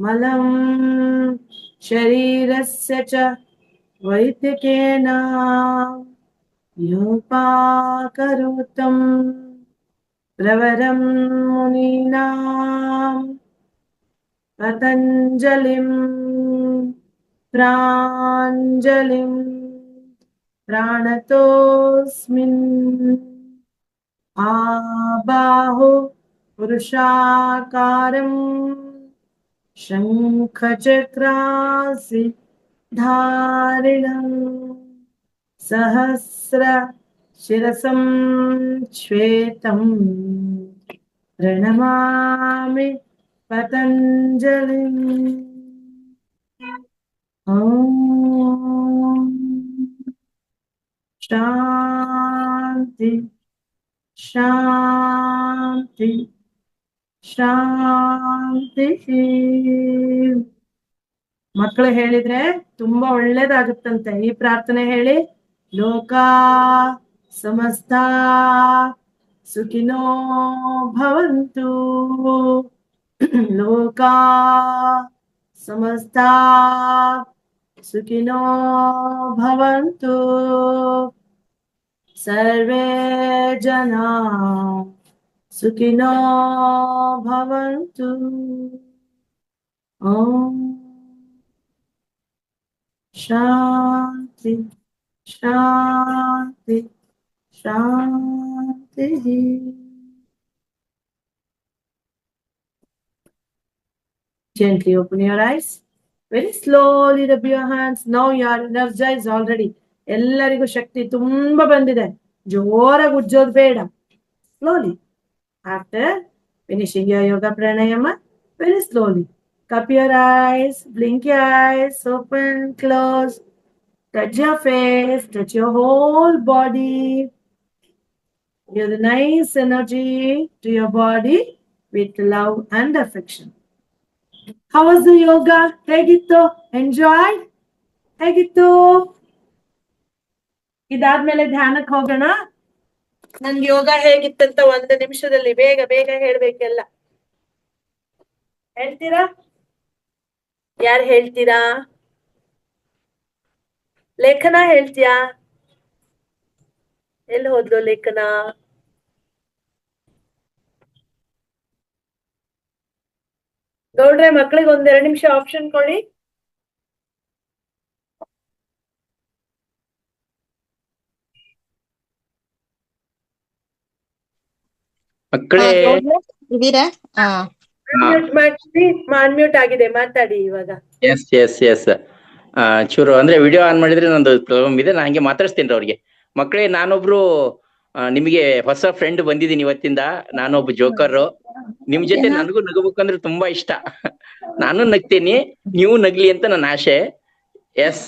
ಮಲಂ ಶರೀರಸ್ಯ ಚ ವೈದ್ಯಕೇನ ಯೋಪಾಕರೋತಂ ಪ್ರವರಂ ಮುನೀನಾಂ ಪತಂಜಲಿಂ ಪ್ರಾಂಜಲಿಂ ಪ್ರಾಣತೋಸ್ಮಿನ್ ಆಬಾಹು ಪುರುಷಾಕಾರಂ ಶಂಖಚಕ್ರಾಸಿ ಧಾರಿಣಂ ಸಹಸ್ರ ಶಿರಸಂ ಶ್ವೇತಂ ಪ್ರಣಮಾಮಿ ಪತಂಜಲಿಂ. ಓಂ ಶಾಂತಿ ಶಾಂತಿ ಶಾಂತಿ. ಮಕ್ಕಳು ಹೇಳಿದ್ರೆ ತುಂಬಾ ಒಳ್ಳೇದಾಗುತ್ತಂತೆ. ಈ ಪ್ರಾರ್ಥನೆ ಹೇಳಿ, ಲೋಕ ಸಮಸ್ತ ಸುಖಿನೋ ಭವಂತು. ಲೋಕ ಸಮಸ್ತ ಸುಖಿನೋ ಭವಂತು. ಸರ್ವೇ ಜನಾ ಸುಖಿನೋ ಭವಂತು. ಓಂ ಶಾಂತಿ ಶಾಂತಿ ಶಾಂತಿ. Gently open your eyes. Very slowly rub your hands. Now you are energized already. ಎಲ್ಲರಿಗೂ ಶಕ್ತಿ ತುಂಬಾ ಬಂದಿದೆ. ಜೋರಾಗಿ ಉಜ್ಜೋದು ಬೇಡ. Slowly. After finishing your yoga pranayama, very slowly. Cup your eyes, blink your eyes, open, close. Touch your face, touch your whole body. Give the nice energy to your body with love and affection. How was the yoga? ಹೇಗಿತ್ತು? Enjoyed? ಹೇಗಿತ್ತು? ಇದಾದ್ಮೇಲೆ ಧ್ಯಾನಕ್ಕೆ ಹೋಗೋಣ. ನನ್ಗೆ ಯೋಗ ಹೇಗಿತ್ತಂತ 1 ನಿಮಿಷದಲ್ಲಿ ಬೇಗ ಬೇಗ ಹೇಳ್ಬೇಕೆಲ್ಲ. ಹೇಳ್ತೀರಾ? ಯಾರು ಹೇಳ್ತೀರಾ? ಲೇಖನ ಹೇಳ್ತೀಯಾ? ಎಲ್ಲಿ ಹೋದ್ಲು ಲೇಖನ? ಗೌಡ್ರೆ ಮಕ್ಳಿಗೆ 1-2 ನಿಮಿಷ ಆಪ್ಷನ್ ಕೊಡಿ. ಮಕ್ಕಳೇ ಇದೀರಾ? ಅನ್ಮ್ಯೂಟ್ ಆಗಿದೆ, ಮಾತಾಡಿ ಇವಾಗ. ಎಸ್ ಎಸ್ ಎಸ್ ಚೂರು ಅಂದ್ರೆ ವಿಡಿಯೋ ಆನ್ ಮಾಡಿದ್ರೆ ನಂದು ಪ್ರಾಬ್ಲಮ್ ಇದೆ. ನಾನು ಹಂಗೆ ಮಾತಾಡ್ಸ್ತೀನಿ ಅವ್ರಿಗೆ. ಮಕ್ಕಳೇ, ನಾನೊಬ್ರು ನಿಮಗೆ ಹೊಸ ಫ್ರೆಂಡ್ ಬಂದಿದ್ದೀನಿ ಇವತ್ತಿಂದ. ನಾನೊಬ್ಬ ಜೋಕರ್. ನಿಮ್ ಜೊತೆ ನನಗೂ ನಗಬೇಕಂದ್ರೆ ತುಂಬಾ ಇಷ್ಟ. ನಾನು ನಗ್ತೀನಿ, ನೀವು ನಗ್ಲಿ ಅಂತ ನನ್ನ ಆಸೆ. ಎಸ್,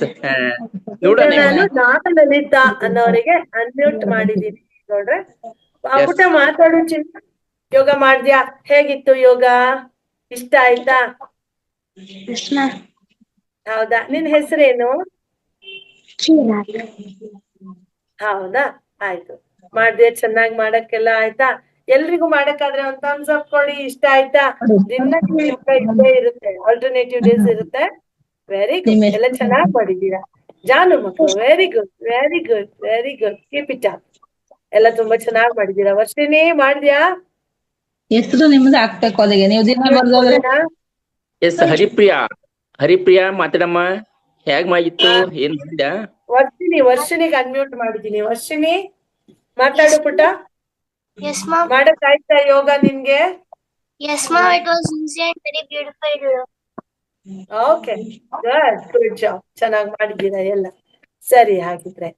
ನೋಡೋಣ. ನಾನು ಲಲಿತಾ ಅನ್ನೋರಿಗೆ ಅನ್ಮ್ಯೂಟ್ ಮಾಡಿದೀನಿ ನೋಡ್ರೆ. ಪುಟ ಮಾತಾಡು. ಚಿನ್ನ, ಯೋಗ ಮಾಡ್ದ್ಯಾ? ಹೇಗಿತ್ತು ಯೋಗ? ಇಷ್ಟ ಆಯ್ತಾ? ಹೌದಾ? ನಿನ್ ಹೆಸರೇನು? ಹೌದಾ, ಆಯ್ತು. ಮಾಡ್ದೆ, ಚೆನ್ನಾಗಿ ಮಾಡಕ್ಕೆಲ್ಲ ಆಯ್ತಾ? ಎಲ್ರಿಗೂ ಮಾಡಕ್ಕಾದ್ರೆ ಒಂದ್ ಥಮ್ಸ್ ಅಪ್ ಕೊಡಿ. ಇಷ್ಟ ಆಯ್ತಾ? ದಿನಕ್ಕೆ ಯೋಗ ಇದ್ದೇ ಇರುತ್ತೆ, ಆಲ್ಟರ್ನೇಟಿವ್ ಡೇಸ್ ಇರುತ್ತೆ. ವೆರಿ ಗುಡ್, ಎಲ್ಲ ಚೆನ್ನಾಗಿ ಮಾಡಿದೀರಾ ಜಾನು ಮಕ್ಕಳು. Very good, very good, very good. Keep it up. ಎಲ್ಲ ತುಂಬಾ ಚೆನ್ನಾಗಿ ಮಾಡಿದೀರಾ. ವರ್ಷಿಣಿ ಮಾಡ್ದ್ಯಾ? ಹೆಸರು ನಿಮ್ದು ಹಾಕ್ಬೇಕು ಅದಕ್ಕೆ. ನೀವು ದಿನ ಬರ್ದೋದ್ರೆ ಎಸ್, ಹರಿಪ್ರಿಯಾ ಮಾತಾಡಮ್ಮ. ಹೇಗ್ ಮಾಡಿತ್ತು? ಏನ್ ಮಾಡಿದ್ಯಾ? ವರ್ಷಿಣಿಗೆ ಅನ್ಮ್ಯೂಟ್ ಮಾಡಿದೀನಿ. ವರ್ಷಿಣಿ ಮಾತಾಡು ಪುಟ. Yes, ma'am. ಮಾಡಕ್ ಆಯ್ತಾ ಯೋಗ ನಿನ್ಗೆ? Yes, ma'am. It was easy and very beautiful. Okay, good job. ಚೆನ್ನಾಗಿ ಮಾಡಿದ್ದೀರಾ ಎಲ್ಲ. ಸರಿ, ಹಾಗಿದ್ರೆ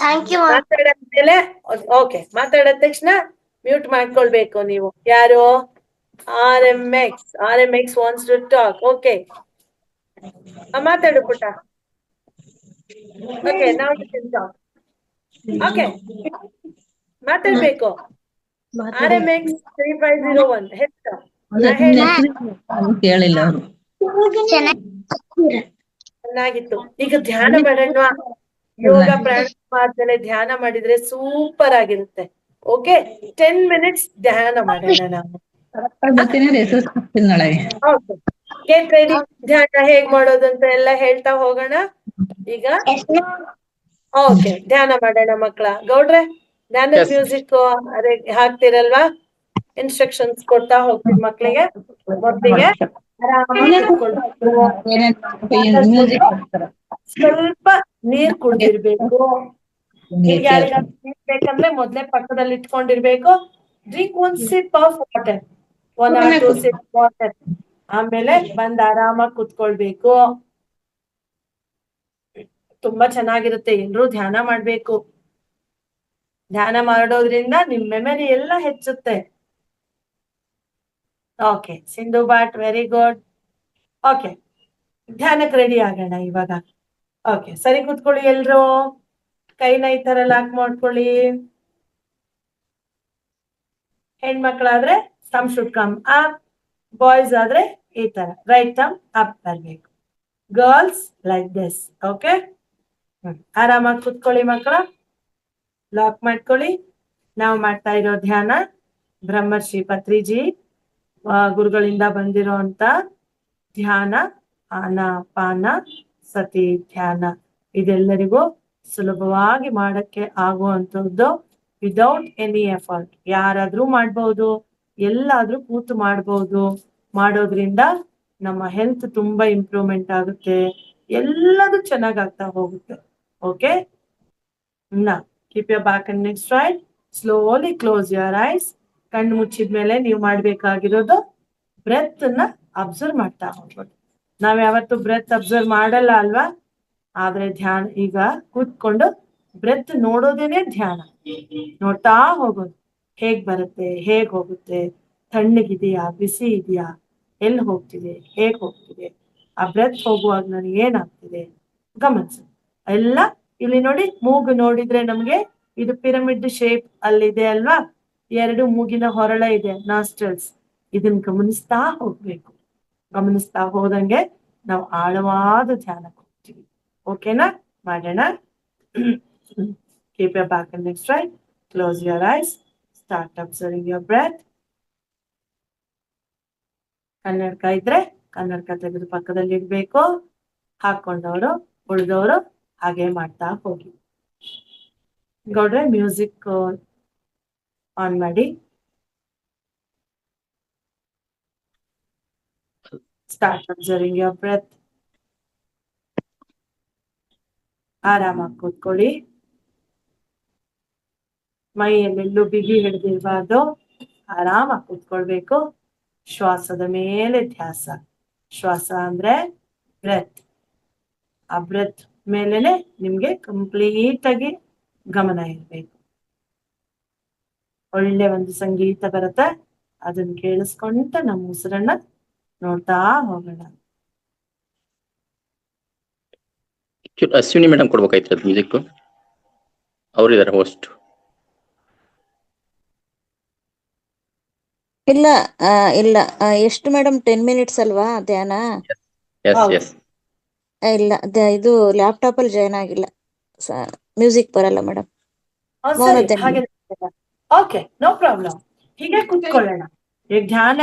Thank you, ma'am. ಮಾತಾಡಾದ್ಮೇಲೆ ಓಕೆ, ಮಾತಾಡಿದ ತಕ್ಷಣ ಮ್ಯೂಟ್ ಮಾಡ್ಕೊಳ್ಬೇಕು ನೀವು. ಯಾರು? RMX wants to talk. Okay, ಮಾತಾಡು ಪುಟ. Okay, now you can talk. Okay, ಮಾತಾಡ್ಬೇಕು. RMX 3501 ಹೆಸರು ಕೇಳಿಲ್ಲ ಅವರು. ಚೆನ್ನಾಗಿತ್ತು. ಈಗ ಧ್ಯಾನ ಮಾಡೋಣ. ಯೋಗ ಪ್ರಾಣಾಯಾಮ ಆದ್ಮೇಲೆ ಧ್ಯಾನ ಮಾಡಿದ್ರೆ ಸೂಪರ್ ಆಗಿರುತ್ತೆ. ಓಕೆ, 10 ಮಿನಿಟ್ಸ್ ಧ್ಯಾನ ಮಾಡೋಣ ನಾವು. Get ready. ಧ್ಯಾನ ಹೇಗ್ ಮಾಡೋದು ಅಂತ ಎಲ್ಲ ಹೇಳ್ತಾ ಹೋಗೋಣ ಈಗ. ಓಕೆ, ಧ್ಯಾನ ಮಾಡೋಣ ಮಕ್ಕಳ. ಗೌಡ್ರೆ, ಧ್ಯಾನದ ಮ್ಯೂಸಿಕ್ ಅದೇ ಹಾಕ್ತಿರಲ್ವಾ? ಇನ್ಸ್ಟ್ರಕ್ಷನ್ಸ್ ಕೊಡ್ತಾ ಹೋಗ್ತೀನಿ ಮಕ್ಳಿಗೆ. ಮೊದಲಿಗೆ ಸ್ವಲ್ಪ ನೀರ್ ಕುಡ್ದಿರ್ಬೇಕು. ಯಾರಿಗಾದ್ರೂ ನೀರ್ ಬೇಕಂದ್ರೆ ಮೊದ್ಲೇ ಪಕ್ಕದಲ್ಲಿ ಇಟ್ಕೊಂಡಿರ್ಬೇಕು. Drink 1 sip of water, 1 or 2 sip water. ಆಮೇಲೆ ಬಂದ್ ಆರಾಮಾಗಿ ಕುತ್ಕೊಳ್ಬೇಕು. ತುಂಬಾ ಚೆನ್ನಾಗಿರುತ್ತೆ. ಎಲ್ರೂ ಧ್ಯಾನ ಮಾಡ್ಬೇಕು. ಧ್ಯಾನ ಮಾಡೋದ್ರಿಂದ ನಿಮ್ ಮೆಮರಿ ಎಲ್ಲ ಹೆಚ್ಚುತ್ತೆ. ಓಕೆ, ಸಿಂಧು ಬಾಟ್, ವೆರಿ ಗುಡ್. ಓಕೆ, ಧ್ಯಾನಕ್ಕೆ ರೆಡಿ ಆಗೋಣ ಇವಾಗ. ಓಕೆ, ಸರಿ ಕೂತ್ಕೊಳ್ಳಿ ಎಲ್ರು. ಕೈನ ಈ ತರ ಲಾಕ್ ಮಾಡ್ಕೊಳ್ಳಿ. ಹೆಣ್ಮಕ್ಳಾದ್ರೆ thumb should come up. Boys ಆದ್ರೆ ಈ ತರ ರೈಟ್ ಥಮ್ ಅಪ್ ಬರ್ಬೇಕು. Girls like this. ಓಕೆ, ಆರಾಮಾಗಿ ಕೂತ್ಕೊಳ್ಳಿ ಮಕ್ಕಳ. ಲಾಕ್ ಮಾಡ್ಕೊಳ್ಳಿ. ನಾವು ಮಾಡ್ತಾ ಇರೋ ಧ್ಯಾನ ಬ್ರಹ್ಮರ್ಷಿ ಪತ್ರಿಜಿ ಗುರುಗಳಿಂದ ಬಂದಿರೋ ಅಂತ ಧ್ಯಾನ, ಆನಾಪಾನ ಸತಿ ಧ್ಯಾನ. ಇದೆಲ್ಲರಿಗೂ ಸುಲಭವಾಗಿ ಮಾಡಕ್ಕೆ ಆಗುವಂತದ್ದು, ವಿದೌಟ್ ಎನಿ ಎಫರ್ಟ್. ಯಾರಾದ್ರೂ ಮಾಡ್ಬಹುದು, ಎಲ್ಲಾದ್ರೂ ಕೂತು ಮಾಡ್ಬಹುದು. ಮಾಡೋದ್ರಿಂದ ನಮ್ಮ ಹೆಲ್ತ್ ತುಂಬಾ ಇಂಪ್ರೂವ್ಮೆಂಟ್ ಆಗುತ್ತೆ. ಎಲ್ಲದೂ ಚೆನ್ನಾಗಾಗ್ತಾ ಹೋಗುತ್ತೆ. Okay, keep your back and neck straight. Slowly close your ice. ಕಣ್ಣು ಮುಚ್ಚಿದ್ಮೇಲೆ ನೀವು ಮಾಡ್ಬೇಕಾಗಿರೋದು ಬ್ರೆತ್ ಅನ್ನ ಅಬ್ಸರ್ವ್ ಮಾಡ್ತಾ ಹೋಗ್ಬೋದು. ನಾವ್ ಯಾವತ್ತು ಬ್ರೆತ್ ಅಬ್ಸರ್ವ್ ಮಾಡಲ್ಲ ಅಲ್ವಾ? ಆದ್ರೆ ಧ್ಯಾನ ಈಗ ಕೂತ್ಕೊಂಡು ಬ್ರೆತ್ ನೋಡೋದೇನೆ ಧ್ಯಾನ. ನೋಡ್ತಾ ಹೋಗೋದು. ಹೇಗ್ ಬರುತ್ತೆ, ಹೇಗ್ ಹೋಗುತ್ತೆ, ತಣ್ಣಗಿದೆಯಾ, ಬಿಸಿ ಇದೆಯಾ, ಎಲ್ಲಿ ಹೋಗ್ತಿದೆ, ಹೇಗ್ ಹೋಗ್ತಿದೆ, ಆ ಬ್ರೆತ್ ಹೋಗುವಾಗ ನನಗೆ ಏನಾಗ್ತಿದೆ ಗಮನಿಸು. ಎಲ್ಲ ಇಲ್ಲಿ ನೋಡಿ. ಮೂಗು ನೋಡಿದ್ರೆ ನಮ್ಗೆ ಇದು ಪಿರಮಿಡ್ ಶೇಪ್ ಅಲ್ಲಿದೆ ಅಲ್ವಾ? 2 ಮೂಗಿನ ಹೊರಳ ಇದೆ, ನಾಸ್ಟ್ರಲ್ಸ್. ಇದನ್ನ ಗಮನಿಸ್ತಾ ಹೋಗ್ಬೇಕು. ಗಮನಿಸ್ತಾ ಹೋದಂಗೆ ನಾವು ಆಳವಾದ ಧ್ಯಾನಕ್ಕೆ ಹೋಗ್ತೀವಿ. ಓಕೆನಾ? ಮಾಡೋಣ. Keep your back and neck straight. Close your eyes. Start observing your breath. ಕನ್ನಡಕ ಇದ್ರೆ ಕನ್ನಡಕ ತೆಗೆದು ಪಕ್ಕದಲ್ಲಿ ಇಡ್ಬೇಕು. ಹಾಕೊಂಡವರು ಉಳಿದವರು ಹಾಗೆ ಮಾಡ್ತಾ ಹೋಗಿ. ಗೌಡ್ರೆ ಮ್ಯೂಸಿಕ್ ಆನ್ ಮಾಡಿ. Start observing your breath. ಆರಾಮಾಗಿ ಕೂತ್ಕೊಳ್ಳಿ. ಮೈಯಲ್ಲೆಲ್ಲೂ ಬಿಗಿ ಹಿಡಿದಿರ್ಬಾರ್ದು. ಆರಾಮಾಗಿ ಕೂತ್ಕೊಳ್ಬೇಕು. ಶ್ವಾಸದ ಮೇಲೆ ಧ್ಯಾಸ. ಶ್ವಾಸ ಅಂದ್ರೆ ಬ್ರೆತ್. ಆ ಬ್ರೆತ್ ಮೇಲೆನೆ ನಿಮ್ಗೆ ಕಂಪ್ಲೀಟ್ ಆಗಿ ಗಮನ ಇರ್ಬೇಕು. ಒಳ್ಳೆ ಒಂದು ಸಂಗೀತ ಬರುತ್ತೆ, ಅದನ್ನ ಕೇಳಿಸ್ಕೊಂತ ನಮ್ಮ ಉಸಿರನ್ನ ನೋಡ್ತಾ ಹೋಗೋಣ. ಅಶ್ವಿನಿ ಮೇಡಮ್ ಕೊಡ್ಬೇಕಾಯ್ತು ಅದು ಮ್ಯೂಸಿಕ್. ಅವರಿದ್ದಾರೆ ಹೋಸ್ಟ್. ಇಲ್ಲ ಇಲ್ಲ ಎಷ್ಟು ಮೇಡಮ್ 10 ಮಿನಿಟ್ಸ್ ಅಲ್ವಾ ಧ್ಯಾನ? ಎಸ್ ಹೌದು. ಎಸ್. ಇಲ್ಲ ಇದು ಲ್ಯಾಪ್ಟಾಪ್ ಅಲ್ಲಿ ಜಾಯ್ನ್ ಆಗಿಲ್ಲ, ಮ್ಯೂಸಿಕ್ ಬರಲ್ಲ ಮೇಡಮ್. ಸರಿ, ಹಾಗೆ ಓಕೆ, ನೋ ಪ್ರಾಬ್ಲಮ್. ಹೀಗೆ ಕೂತ್ಕೊಳ್ಳೋಣ. ಈಗ ಧ್ಯಾನ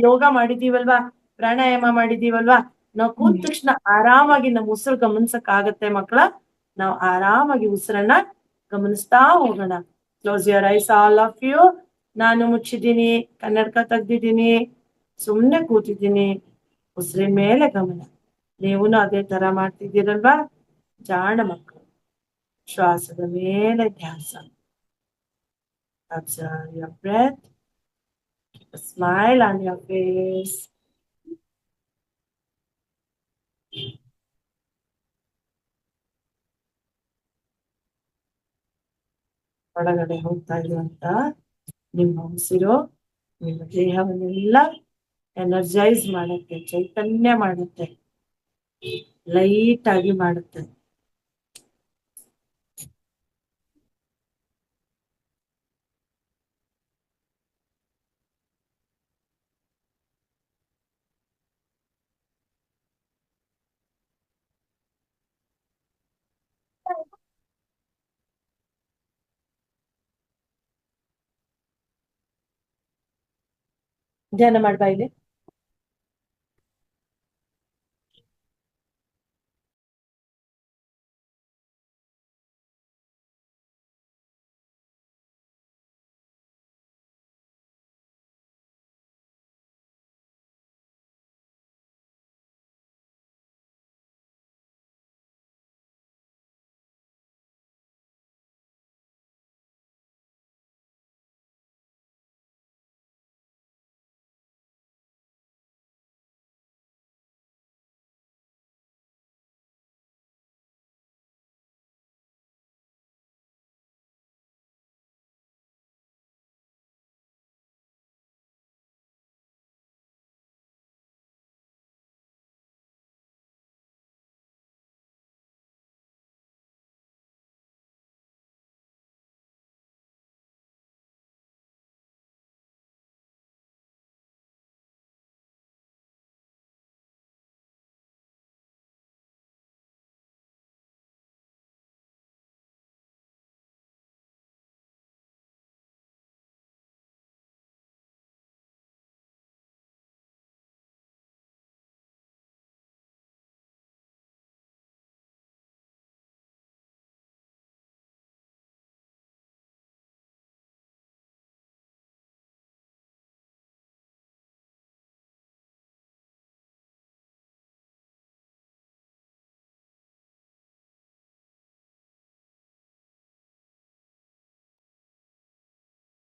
ಯೋಗ ಮಾಡಿದೀವಲ್ವಾ, ಪ್ರಾಣಾಯಾಮ ಮಾಡಿದೀವಲ್ವಾ, ನಾವು ಕೂತ ತಕ್ಷಣ ಆರಾಮಾಗಿ ನಮ್ಮ ಉಸಿರು ಗಮನಿಸಕ್ ಆಗತ್ತೆ ಮಕ್ಕಳ. ನಾವು ಆರಾಮಾಗಿ ಉಸಿರನ್ನ ಗಮನಿಸ್ತಾ ಹೋಗೋಣ. Close your eyes all of you. ನಾನು ಮುಚ್ಚಿದ್ದೀನಿ, ಕನ್ನಡಕ ತೆಗ್ದಿದ್ದೀನಿ, ಸುಮ್ನೆ ಕೂತಿದ್ದೀನಿ. ಉಸಿರಿನ ಮೇಲೆ ಗಮನ. ನೀವು ಅದೇ ತರ ಮಾಡ್ತಿದ್ದೀರಲ್ವಾ, ಜಾಣ ಮಕ್ಕಳು. ಶ್ವಾಸದ ಮೇಲೆ ಧ್ಯಾಸ. Observe your breath. Keep a smile on your face. ಒಳಗಡೆ ಹೋಗ್ತಾ ಇರುವಂತ ನಿಮ್ಮ ಉಸಿರು ನಿಮ್ಮ ದೇಹವನ್ನೆಲ್ಲ ಎನರ್ಜೈಸ್ ಮಾಡುತ್ತೆ, ಚೈತನ್ಯ ಮಾಡುತ್ತೆ, ಲೈಟ್ ಆಗಿ ಮಾಡುತ್ತೆ. ಧ್ಯಾನ ಮಾಡ್ಬಾ ಇಲ್ಲಿ.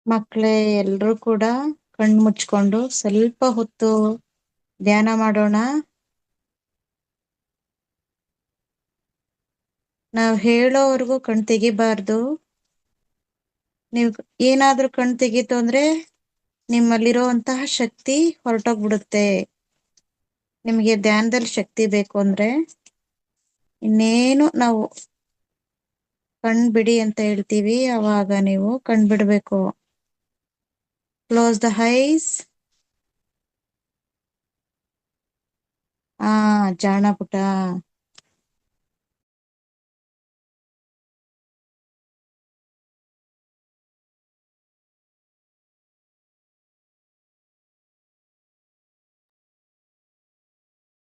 ಮಕ್ಕಳೇ ಎಲ್ರೂ ಕೂಡ ಕಣ್ಣು ಮುಚ್ಕೊಂಡು ಸ್ವಲ್ಪ ಹೊತ್ತು ಧ್ಯಾನ ಮಾಡೋಣ. ನಾವ್ ಹೇಳೋವರೆಗೂ ಕಣ್ ತೆಗಿಬಾರ್ದು. ನೀವು ಏನಾದ್ರೂ ಕಣ್ ತೆಗೀತು ಅಂದ್ರೆ ನಿಮ್ಮಲ್ಲಿರುವಂತಹ ಶಕ್ತಿ ಹೊರಟೋಗ್ಬಿಡುತ್ತೆ. ನಿಮ್ಗೆ ಧ್ಯಾನದಲ್ಲಿ ಶಕ್ತಿ ಬೇಕು ಅಂದ್ರೆ ಇನ್ನೇನು ನಾವು ಕಣ್ ಬಿಡಿ ಅಂತ ಹೇಳ್ತೀವಿ, ಅವಾಗ ನೀವು ಕಣ್ ಬಿಡ್ಬೇಕು. Close the ice. ಜಾಣ ಪುಟ.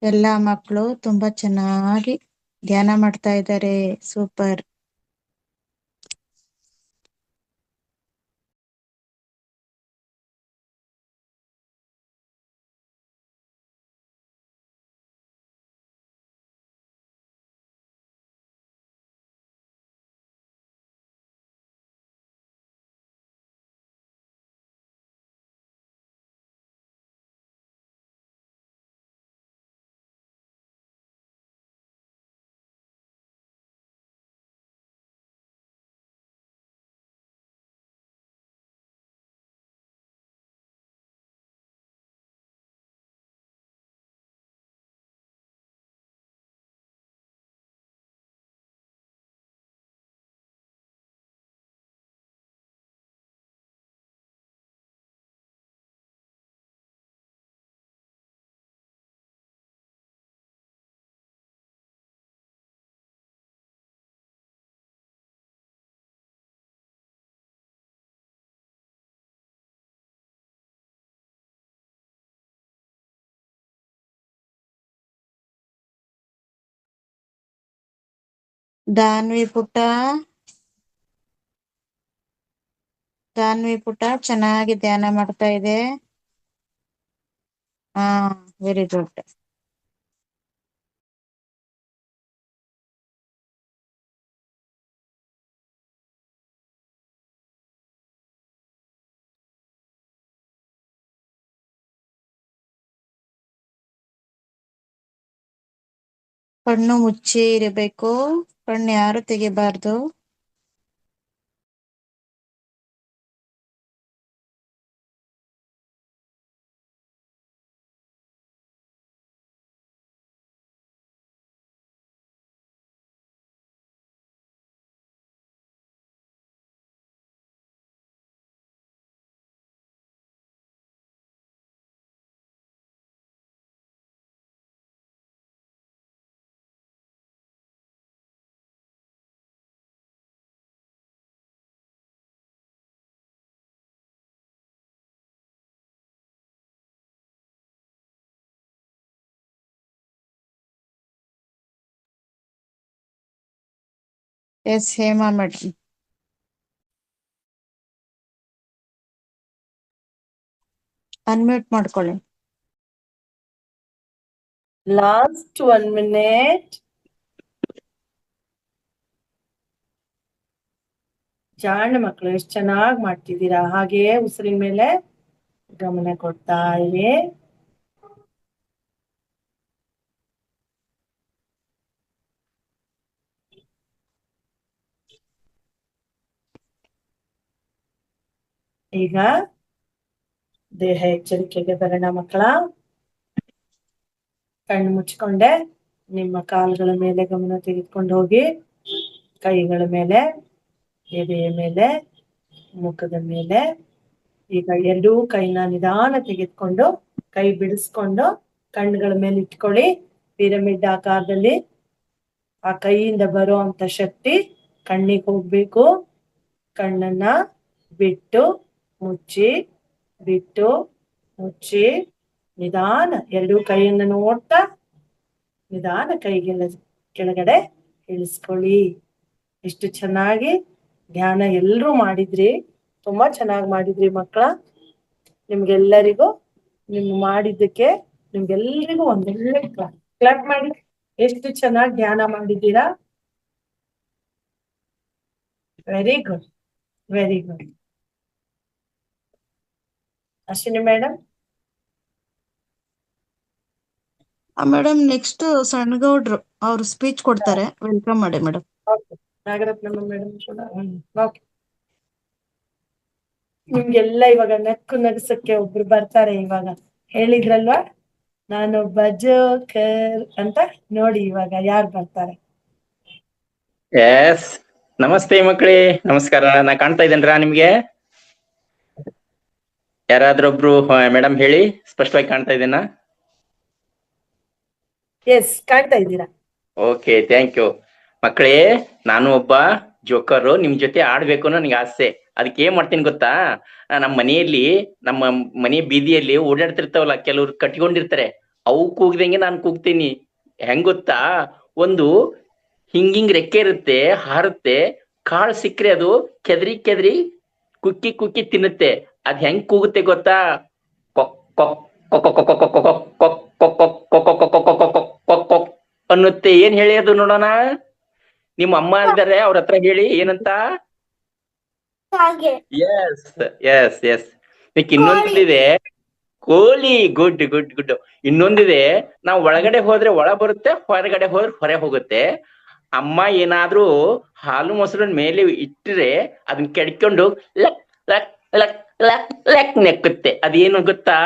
ಎಲ್ಲಾ ಮಕ್ಕಳು ತುಂಬಾ ಚೆನ್ನಾಗಿ ಧ್ಯಾನ ಮಾಡ್ತಾ ಇದ್ದಾರೆ. ಸೂಪರ್. ದಾನ್ವಿ ಪುಟ ಚೆನ್ನಾಗಿ ಧ್ಯಾನ ಮಾಡ್ತಾ ಇದೆ. ಹಾ, ವೆರಿ ಗುಡ್. ಕಣ್ಣು ಮುಚ್ಚಿ ಇರಬೇಕು. ಕಣ್ಣು ಯಾರು ತೆಗಿಬಾರ್ದು. Yes, Hema madam. ಅನ್ಮ್ಯೂಟ್ ಮಾಡ್ಕೊಳ್ಳಿ. Last 1 minute. ಜಾಣ ಮಕ್ಕಳು ಎಷ್ಟು ಚೆನ್ನಾಗಿ ಮಾಡ್ತಿದ್ದೀರಾ. ಹಾಗೆಯೇ ಉಸಿರಿನ ಮೇಲೆ ಗಮನ ಕೊಡ್ತಾ ಇರಿ. ಈಗ ದೇಹ ಎಚ್ಚರಿಕೆಗೆ ಬರೋಣ ಮಕ್ಕಳ. ಕಣ್ಣು ಮುಚ್ಕೊಂಡೆ ನಿಮ್ಮ ಕಾಲುಗಳ ಮೇಲೆ ಗಮನ ತೆಗೆದುಕೊಂಡು ಹೋಗಿ. ಕೈಗಳ ಮೇಲೆ, ಎದೆಯ ಮೇಲೆ, ಮುಖದ ಮೇಲೆ. ಈಗ ಎರಡೂ ಕೈನ ನಿಧಾನ ತೆಗೆದುಕೊಂಡು ಕೈ ಬಿಡಿಸ್ಕೊಂಡು ಕಣ್ಣುಗಳ ಮೇಲೆ ಇಟ್ಕೊಳ್ಳಿ. ಪಿರಮಿಡ್ ಆಕಾರದಲ್ಲಿ ಆ ಕೈಯಿಂದ ಬರುವಂತ ಶಕ್ತಿ ಕಣ್ಣಿಗೆ ಹೋಗ್ಬೇಕು. ಕಣ್ಣನ್ನ ಬಿಟ್ಟು ಮುಚ್ಚಿ, ಬಿಟ್ಟು ಮುಚ್ಚಿ, ನಿಧಾನ ಎರಡೂ ಕೈಯನ್ನು ನೋಡ್ತಾ ನಿಧಾನ ಕೈಗೆಲ್ಲ ಕೆಳಗಡೆ ಇಳಿಸ್ಕೊಳ್ಳಿ. ಎಷ್ಟು ಚೆನ್ನಾಗಿ ಧ್ಯಾನ ಎಲ್ಲರೂ ಮಾಡಿದ್ರಿ. ತುಂಬಾ ಚೆನ್ನಾಗಿ ಮಾಡಿದ್ರಿ ಮಕ್ಕಳ. ನಿಮ್ಗೆಲ್ಲರಿಗೂ ಮಾಡಿದ್ದಕ್ಕೆ ನಿಮ್ಗೆಲ್ಲರಿಗೂ ಒಂದೊಳ್ಳೆ ಕ್ಲಾಪ್ ಮಾಡಿ. ಎಷ್ಟು ಚೆನ್ನಾಗಿ ಧ್ಯಾನ ಮಾಡಿದ್ದೀರಾ. Very good, very good. Ashwini madam. Madam, next ಸಣ್ಣಗೌಡ್ರು ಅವ್ರು ಸ್ಪೀಚ್ ಕೊಡ್ತಾರೆ. ವೆಲ್ಕಮ್ ಮಾಡಿ ಮೇಡಮ್. ನಾಗರತ್ನಮ್ಮ ಮೇಡಮ್ ಕೂಡ. ಓಕೆ. ನಿಮ್ಗೆಲ್ಲ ಇವಾಗ ನಗಸಕ್ಕೆ ಒಬ್ರು ಬರ್ತಾರೆ. ಇವಾಗ ಹೇಳಿದ್ರಲ್ವಾ ನಾನೊಬ್ಬ ಜೋಕರ್ ಅಂತ. ನೋಡಿ ಇವಾಗ ಯಾರು ಬರ್ತಾರೆ. ಎಸ್, ನಮಸ್ತೆ ಮಕ್ಕಳೇ, ನಮಸ್ಕಾರ. ನಾ ಕಾಣ್ತಾ ಇದ್ದೇನ್ರಾ ನಿಮ್ಗೆ? ಯಾರಾದ್ರೊಬ್ರು ಮೇಡಮ್ ಹೇಳಿ, ಸ್ಪಷ್ಟವಾಗಿ ಕಾಣ್ತಾ ಇದ್ದೇನಾ? ಎಸ್, ಕಾಣ್ತಾ ಇದ್ದೀರಾ. ಓಕೆ, ಥ್ಯಾಂಕ್ ಯು ಮಕ್ಕಳೇ. ನಾನು ಒಬ್ಬ ಜೋಕರು, ನಿಮ್ ಜೊತೆ ಆಡ್ಬೇಕು ನನಗೆ ಆಸೆ. ಅದಕ್ಕೆ ಏನ್ ಮಾಡ್ತೀನಿ ಗೊತ್ತಾ, ನಮ್ಮ ಮನೆಯಲ್ಲಿ ನಮ್ಮ ಮನೆ ಬೀದಿಯಲ್ಲಿ ಓಡಾಡ್ತಿರ್ತಾವಲ್ಲ ಕೆಲವ್ರು ಕಟ್ಕೊಂಡಿರ್ತಾರೆ. ಅವು ಕೂಗ್ದಂಗೆ ನಾನು ಕೂಗ್ತೀನಿ. ಹೆಂಗ್ ಗೊತ್ತಾ, ಒಂದು ಹಿಂಗಿಂಗ್ ರೆಕ್ಕೆ ಇರುತ್ತೆ, ಹಾರುತ್ತೆ, ಕಾಳು ಸಿಕ್ಕ್ರೆ ಅದು ಕೆದರಿ ಕೆದರಿ ಕುಕ್ಕಿ ಕುಕ್ಕಿ ತಿನ್ನುತ್ತೆ. ಅದ್ ಹೆಂಗ್ ಕೂಗುತ್ತೆ ಗೊತ್ತಾ, ಕೊಕ್ ಕೊಕ್ ಕೊಕ್ ಕೊಕ್ ಕೊಕ್ ಕೊಕ್ ಕೊಕ್ ಕೊಕ್ ಕೊಕ್ ಕೊಕ್ ಕೊಕ್ ಕೊಕ್ ಕೊಕ್ ಕೊಕ್ ಕೊಕ್ ಕೊಕ್ ಕೊಕ್ ಅನ್ನುತ್ತೆ. ಏನ್ ಹೇಳಿ ಅದು ನೋಡೋಣ, ನಿಮ್ಮ ಅಮ್ಮ ಇದ್ದಾರೆ, ಅವ್ರ ಹತ್ರ ಹೇಳಿ ಏನಂತ. ಹಾಗೆ ಎಸ್ ಎಸ್ ಎಸ್. ಇನ್ನೊಂದಿದೆ, ಕೋಳಿ. Good good good. ಇನ್ನೊಂದಿದೆ, ನಾವು ಒಳಗಡೆ ಹೋದ್ರೆ ಒಳ ಬರುತ್ತೆ, ಹೊರಗಡೆ ಹೋದ್ರೆ ಹೊರ ಹೋಗುತ್ತೆ. ಅಮ್ಮ ಏನಾದ್ರೂ ಹಾಲು ಮೊಸರನ್ನ ಮೇಲೆ ಇಟ್ಟರೆ ಅದನ್ನ ಕೆಡ್ಕೊಂಡು ಲಕ್ ಲಕ್ ಲಕ್ ಲಕ್ ಲಕ್ ನೆಕ್ಕುತ್ತೆ. ಅದೇನು ಗೊತ್ತಾ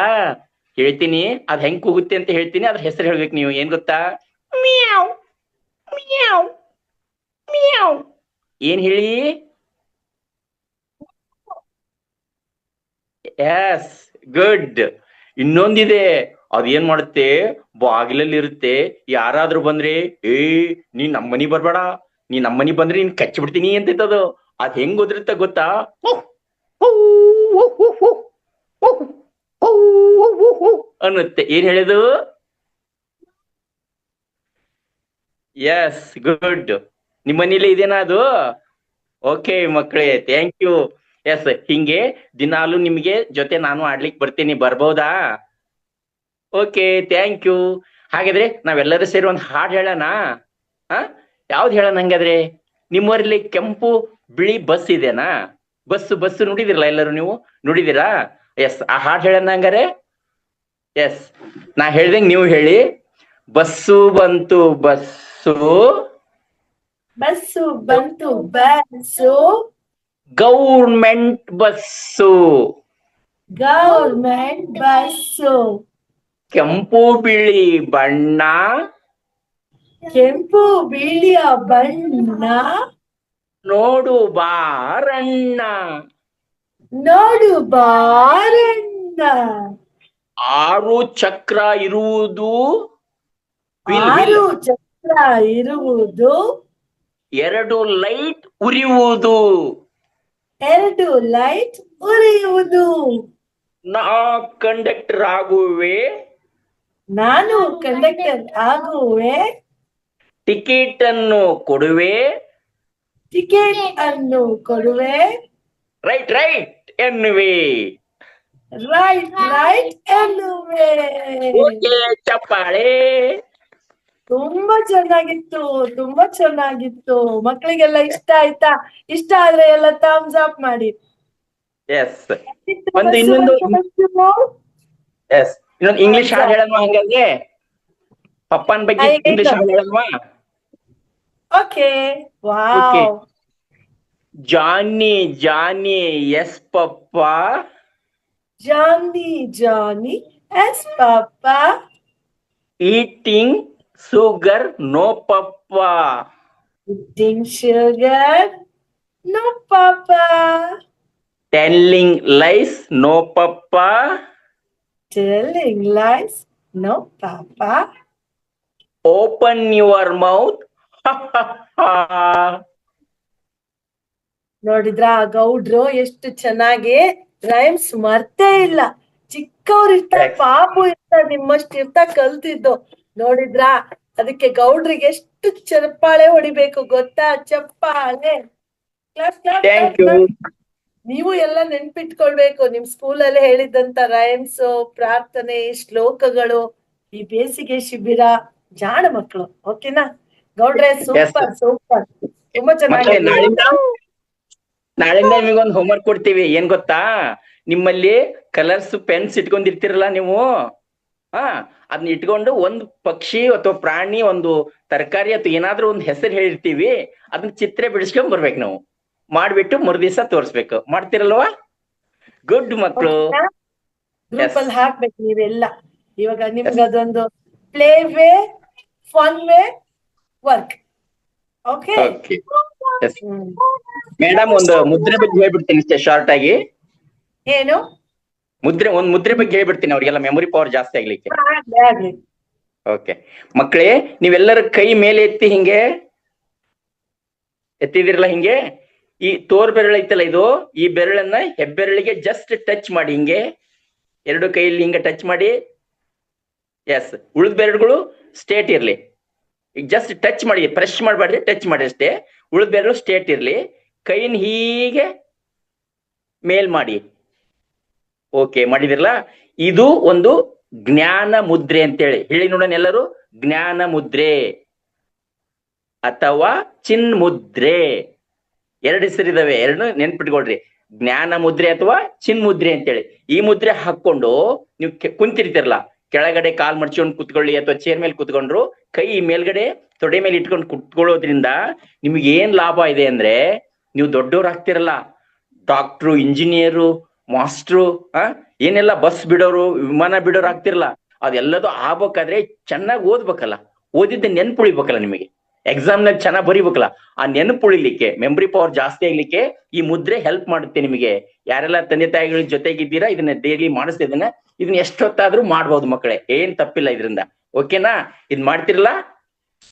ಹೇಳ್ತೀನಿ, ಅದ್ ಹೆಂಗ್ ಕೂಗುತ್ತೆ ಅಂತ ಹೇಳ್ತೀನಿ, ಅದ್ರ ಹೆಸರು ಹೇಳ್ಬೇಕು ನೀವು. ಏನ್ ಗೊತ್ತಾ, ಮಿಯಾವ್ ಮಿಯಾವ್ ಮಿಯಾವ್. ಏನ್ ಹೇಳಿ. Yes, good. ಇನ್ನೊಂದಿದೆ, ಅದೇನ್ ಮಾಡುತ್ತೆ, ಬಾಗಿಲಲ್ಲಿ ಇರುತ್ತೆ. ಯಾರಾದ್ರೂ ಬಂದ್ರೆ, ನೀನ್ ನಮ್ಮನಿ ಬರ್ಬೇಡ, ನೀ ನಮ್ಮನಿ ಬಂದ್ರೆ ನೀನ್ ಕಚ್ಚಿ ಬಿಡ್ತೀನಿ ಅಂತಿತ್ತದು. ಅದ್ ಹೆಂಗ್ ಓದಿರುತ್ತೆ ಗೊತ್ತಾ, ಅನ್ನುತ್ತೆ. ಏನ್ ಹೇಳಿದು. S, good. ನಿಮ್ಮನೇಲಿ ಇದೇನಾ ಅದು. ಓಕೆ ಮಕ್ಕಳೇ, ಥ್ಯಾಂಕ್ ಯು. ಎಸ್, ಹಿಂಗೆ ದಿನಾಲು ನಿಮ್ಗೆ ಜೊತೆ ನಾನು ಆಡ್ಲಿಕ್ಕೆ ಬರ್ತೀನಿ, ಬರ್ಬೋದಾ. Okay, thank you. ಹಾಗಾದ್ರೆ ನಾವೆಲ್ಲರೂ ಸೇರಿ ಒಂದು ಹಾಡು ಹೇಳೋಣ. ಯಾವ್ದು ಹೇಳೋಣ ಹಂಗಾದ್ರೆ. ನಿಮ್ಮೂರಲ್ಲಿ ಕೆಂಪು ಬಿಳಿ ಬಸ್ ಇದೆನಾ? ಬಸ್ಸು ನೋಡಿದಿರಲ್ಲ ಎಲ್ಲರೂ, ನೀವು ನೋಡಿದಿರಾ? ಎಸ್, ಆ ಹಾಡು ಹೇಳೋಣ ಹಂಗಾರೆ. ಎಸ್, ನಾ ಹೇಳ್ದಂಗೆ ನೀವು ಹೇಳಿ. ಬಸ್ಸು ಬಂತು ಬಸ್ಸು, ಬಸ್ಸು ಬಂತು bus, government bus, government bus, ಕೆಂಪು ಬಿಳಿ ಬಣ್ಣ, ಕೆಂಪು ಬಿಳಿಯ ಬಣ್ಣ, ನೋಡು ಬಾರಣ್ಣ, ನೋಡು ಬಾರಣ್ಣ, 6 ಚಕ್ರ ಇರುವುದು, 6 ಚಕ್ರ ಇರುವುದು, 2 ಲೈಟ್ ಉರಿಯುವುದು, 2 ಲೈಟ್ ಉರಿಯುವುದು, ನಾ ಕಂಡಕ್ಟರ್ ಆಗುವೆ, ನಾನು ಕಂಡಕ್ಟರ್ ಆಗುವೆ, ಟಿಕೆಟ್ ಅನ್ನು ಕೊಡುವೆ, ಟಿಕೆಟ್ ಅನ್ನು ಕೊಡುವೆ, ರೈಟ್ ಎನ್ನುವೆ. ರೈಟ್ ಎನ್ನುವೆ. ಓಕೆ, ಚಪ್ಪಾಳೆ. ತುಂಬಾ ಚೆನ್ನಾಗಿತ್ತು. ಮಕ್ಕಳಿಗೆಲ್ಲ ಇಷ್ಟ ಆಯ್ತಾ? ಇಷ್ಟ ಆದ್ರೆ ಎಲ್ಲ ಥಮ್ಸ್ ಅಪ್ ಮಾಡಿ. ಎಸ್, ಒಂದು ಇನ್ನೊಂದು ಎಸ್, ಇನ್ನೊಂದು ಇಂಗ್ಲಿಷ್ ಹಾಡು ಹೇಳಲ್ವಾ ಹಂಗಾದ್ರೆ? ಪಪ್ಪನ್ ಬಗ್ಗೆ ಇಂಗ್ಲಿಷ್ ಹಾಡು ಹೇಳಲ್ವಾ? Okay, Okay. Wow. Johny yes papa, Johny yes papa, eating sugar no papa, eating sugar no papa, telling lies no papa, telling lies no papa, ಓಪನ್ ಯುವರ್ ಮೌತ್. ನೋಡಿದ್ರಾ ಗೌಡ್ರು ಎಷ್ಟು ಚೆನ್ನಾಗಿ ರೈಮ್ಸ್ ಮರ್ತೇ ಇಲ್ಲ. ಚಿಕ್ಕವ್ರು ಇರ್ತಾ, ಪಾಪು ಇರ್ತಾ, ನಿಮ್ಮಷ್ಟು ಇರ್ತಾ ಕಲ್ತಿದ್ದು ನೋಡಿದ್ರಾ. ಅದಕ್ಕೆ ಗೌಡ್ರಿಗೆ ಎಷ್ಟು ಚಪ್ಪಾಳೆ ಹೊಡಿಬೇಕು ಗೊತ್ತಾ? ಚಪ್ಪಾಳೆ. Thank you. ನೀವು ಎಲ್ಲ ನೆನ್ಪಿಟ್ಕೊಳ್ಬೇಕು. ನಿಮ್ ಸ್ಕೂಲಲ್ಲಿ ಹೇಳಿದಂತ ರೈಮ್ಸ್, ಪ್ರಾರ್ಥನೆ, ಶ್ಲೋಕಗಳು, ಈ ಬೇಸಿಗೆ ಶಿಬಿರ. ಜಾಣ ಮಕ್ಕಳು, ಓಕೆನಾ ಗೌಡ್ರೆ? ಸೂಪರ್. ತುಂಬಾ ಚೆನ್ನಾಗಿ. ನಾಳಿಂದ ನಿಮಗೊಂದು ಹೋಮ್ವರ್ಕ್ ಕೊಡ್ತೀವಿ. ಏನ್ ಗೊತ್ತಾ, ನಿಮ್ಮಲ್ಲಿ ಕಲರ್ಸ್ ಪೆನ್ಸ್ ಇಟ್ಕೊಂಡಿರ್ತಿರಲ್ಲ ನೀವು, ಅದನ್ನ ಇಟ್ಕೊಂಡು ಒಂದು ಪಕ್ಷಿ ಅಥವಾ ಪ್ರಾಣಿ, ಒಂದು ತರಕಾರಿ ಅಥವಾ ಏನಾದ್ರೂ ಒಂದು ಹೆಸರು ಹೇಳಿರ್ತೀವಿ, ಅದನ್ನ ಚಿತ್ರ ಬಿಡಿಸ್ಕೊಂಡ್ ಬರ್ಬೇಕು ನಾವು. ಮಾಡ್ಬಿಟ್ಟು ಮರುದಿವಸ ತೋರ್ಸ್ಬೇಕು. ಮಾಡ್ತಿರಲ್ವಾ? ಗುಡ್ ಮಕ್ಕಳು. ಗ್ರೂಪ್ ಅಲ್ಲಿ ಹಾಕ್ಬೇಕು ನೀವೆಲ್ಲ. ಇವಾಗ ನಿಮ್ಗೆ ಅದೊಂದು play way, fun way, work. Okay madam, ಒಂದು ಮುದ್ರೆ ಬಗ್ಗೆ ಹೇಳ್ಬಿಡ್ತೀನಿ ಶಾರ್ಟ್ ಆಗಿ. ಏನು? ಒಂದ್ ಮುದ್ರೆ ಬಗ್ಗೆ ಹೇಳ್ಬಿಡ್ತೀನಿ, ಅವ್ರಿಗೆಲ್ಲ ಮೆಮೊರಿ ಪವರ್ ಜಾಸ್ತಿ ಆಗ್ಲಿಕ್ಕೆ. ಆಗ್ಲಿ. ಓಕೆ ಮಕ್ಕಳೇ, ನೀವೆಲ್ಲರ ಕೈ ಮೇಲೆ ಎತ್ತಿ, ಹಿಂಗೆ ಎತ್ತಿದಿರಲ್ಲ, ಹಿಂಗೆ ಈ ತೋರ್ ಬೆರಳು ಐತಲ್ಲ, ಇದು ಈ ಬೆರಳನ್ನ ಹೆಬ್ಬೆರಳಿಗೆ ಜಸ್ಟ್ ಟಚ್ ಮಾಡಿ, ಹಿಂಗೆ 2 ಕೈಯಲ್ಲಿ ಹಿಂಗೆ ಟಚ್ ಮಾಡಿ. ಎಸ್, ಉಳಿದ ಬೆರಳುಗಳು ಸ್ಟೇಟ್ ಇರ್ಲಿ. ಈಗ ಜಸ್ಟ್ ಟಚ್ ಮಾಡಿ, ಪ್ರೆಸ್ ಮಾಡಬೇಡ್ರಿ, ಟಚ್ ಮಾಡಿ ಅಷ್ಟೇ. ಉಳಿದ ಬೆರಳು ಸ್ಟೇಟ್ ಇರ್ಲಿ. ಕೈನ ಹೀಗೆ ಮೇಲ್ ಮಾಡಿ. ಓಕೆ ಮಾಡಿದಿರಲ್ಲ. ಇದು ಒಂದು ಜ್ಞಾನ ಮುದ್ರೆ ಅಂತೇಳಿ ಹೇಳಿ ನೋಡೋಣ ಎಲ್ಲರೂ. ಜ್ಞಾನ ಮುದ್ರೆ ಅಥವಾ ಚಿನ್ ಮುದ್ರೆ, ಎರಡು ಹೆಸರಿದಾವೆ, ಎರಡು ನೆನ್ಪಿಟ್ಕೊಳ್ರಿ. ಜ್ಞಾನ ಮುದ್ರೆ ಅಥವಾ ಚಿನ್ ಮುದ್ರೆ ಅಂತೇಳಿ. ಈ ಮುದ್ರೆ ಹಾಕೊಂಡು ನೀವು ಕುಂತಿರ್ತಿರಲ್ಲ, ಕೆಳಗಡೆ ಕಾಲ್ ಮಡ್ಚ್ಕೊಂಡು ಕುತ್ಕೊಳ್ಳಿ ಅಥವಾ ಚೇರ್ ಮೇಲೆ ಕುತ್ಕೊಂಡ್ರು ಕೈ ಮೇಲ್ಗಡೆ ತೊಡೆ ಮೇಲೆ ಇಟ್ಕೊಂಡು ಕುತ್ಕೊಳ್ಳೋದ್ರಿಂದ ನಿಮ್ಗೆ ಏನ್ ಲಾಭ ಇದೆ ಅಂದ್ರೆ, ನೀವು ದೊಡ್ಡವ್ರು ಆಗ್ತಿರಲ್ಲ, ಡಾಕ್ಟ್ರು, ಇಂಜಿನಿಯರು, ಮಾಸ್ಟ್ರು, ಏನೆಲ್ಲ ಬಸ್ ಬಿಡೋರು, ವಿಮಾನ ಬಿಡೋರು ಆಗ್ತಿರಲ್ಲ, ಅದೆಲ್ಲದೂ ಆಗ್ಬೇಕಾದ್ರೆ ಚೆನ್ನಾಗಿ ಓದ್ಬೇಕಲ್ಲ, ಓದಿದ್ದ ನೆನ್ಪು ಉಳಿಬೇಕಲ್ಲ, ನಿಮಗೆ ಎಕ್ಸಾಮ್ ನಲ್ಲಿ ಚೆನ್ನಾಗಿ ಬರೀಬೇಕಲ್ಲ. ಆ ನೆನಪು ಉಳಿಲಿಕ್ಕೆ, ಮೆಮರಿ ಪವರ್ ಜಾಸ್ತಿ ಆಗ್ಲಿಕ್ಕೆ ಈ ಮುದ್ರೆ ಹೆಲ್ಪ್ ಮಾಡುತ್ತೆ ನಿಮಗೆ. ಯಾರೆಲ್ಲ ತಂದೆ ತಾಯಿಗಳ ಜೊತೆಗಿದ್ದೀರಾ, ಇದನ್ನ ಡೈಲಿ ಮಾಡಿಸ್ತಿದ್ದನ್ನ, ಇದನ್ನ ಎಷ್ಟೊತ್ತಾದ್ರೂ ಮಾಡ್ಬೋದು ಮಕ್ಕಳೇ, ಏನ್ ತಪ್ಪಿಲ್ಲ ಇದರಿಂದ. ಓಕೆನಾ? ಇದ್ ಮಾಡ್ತಿರಲ್ಲ,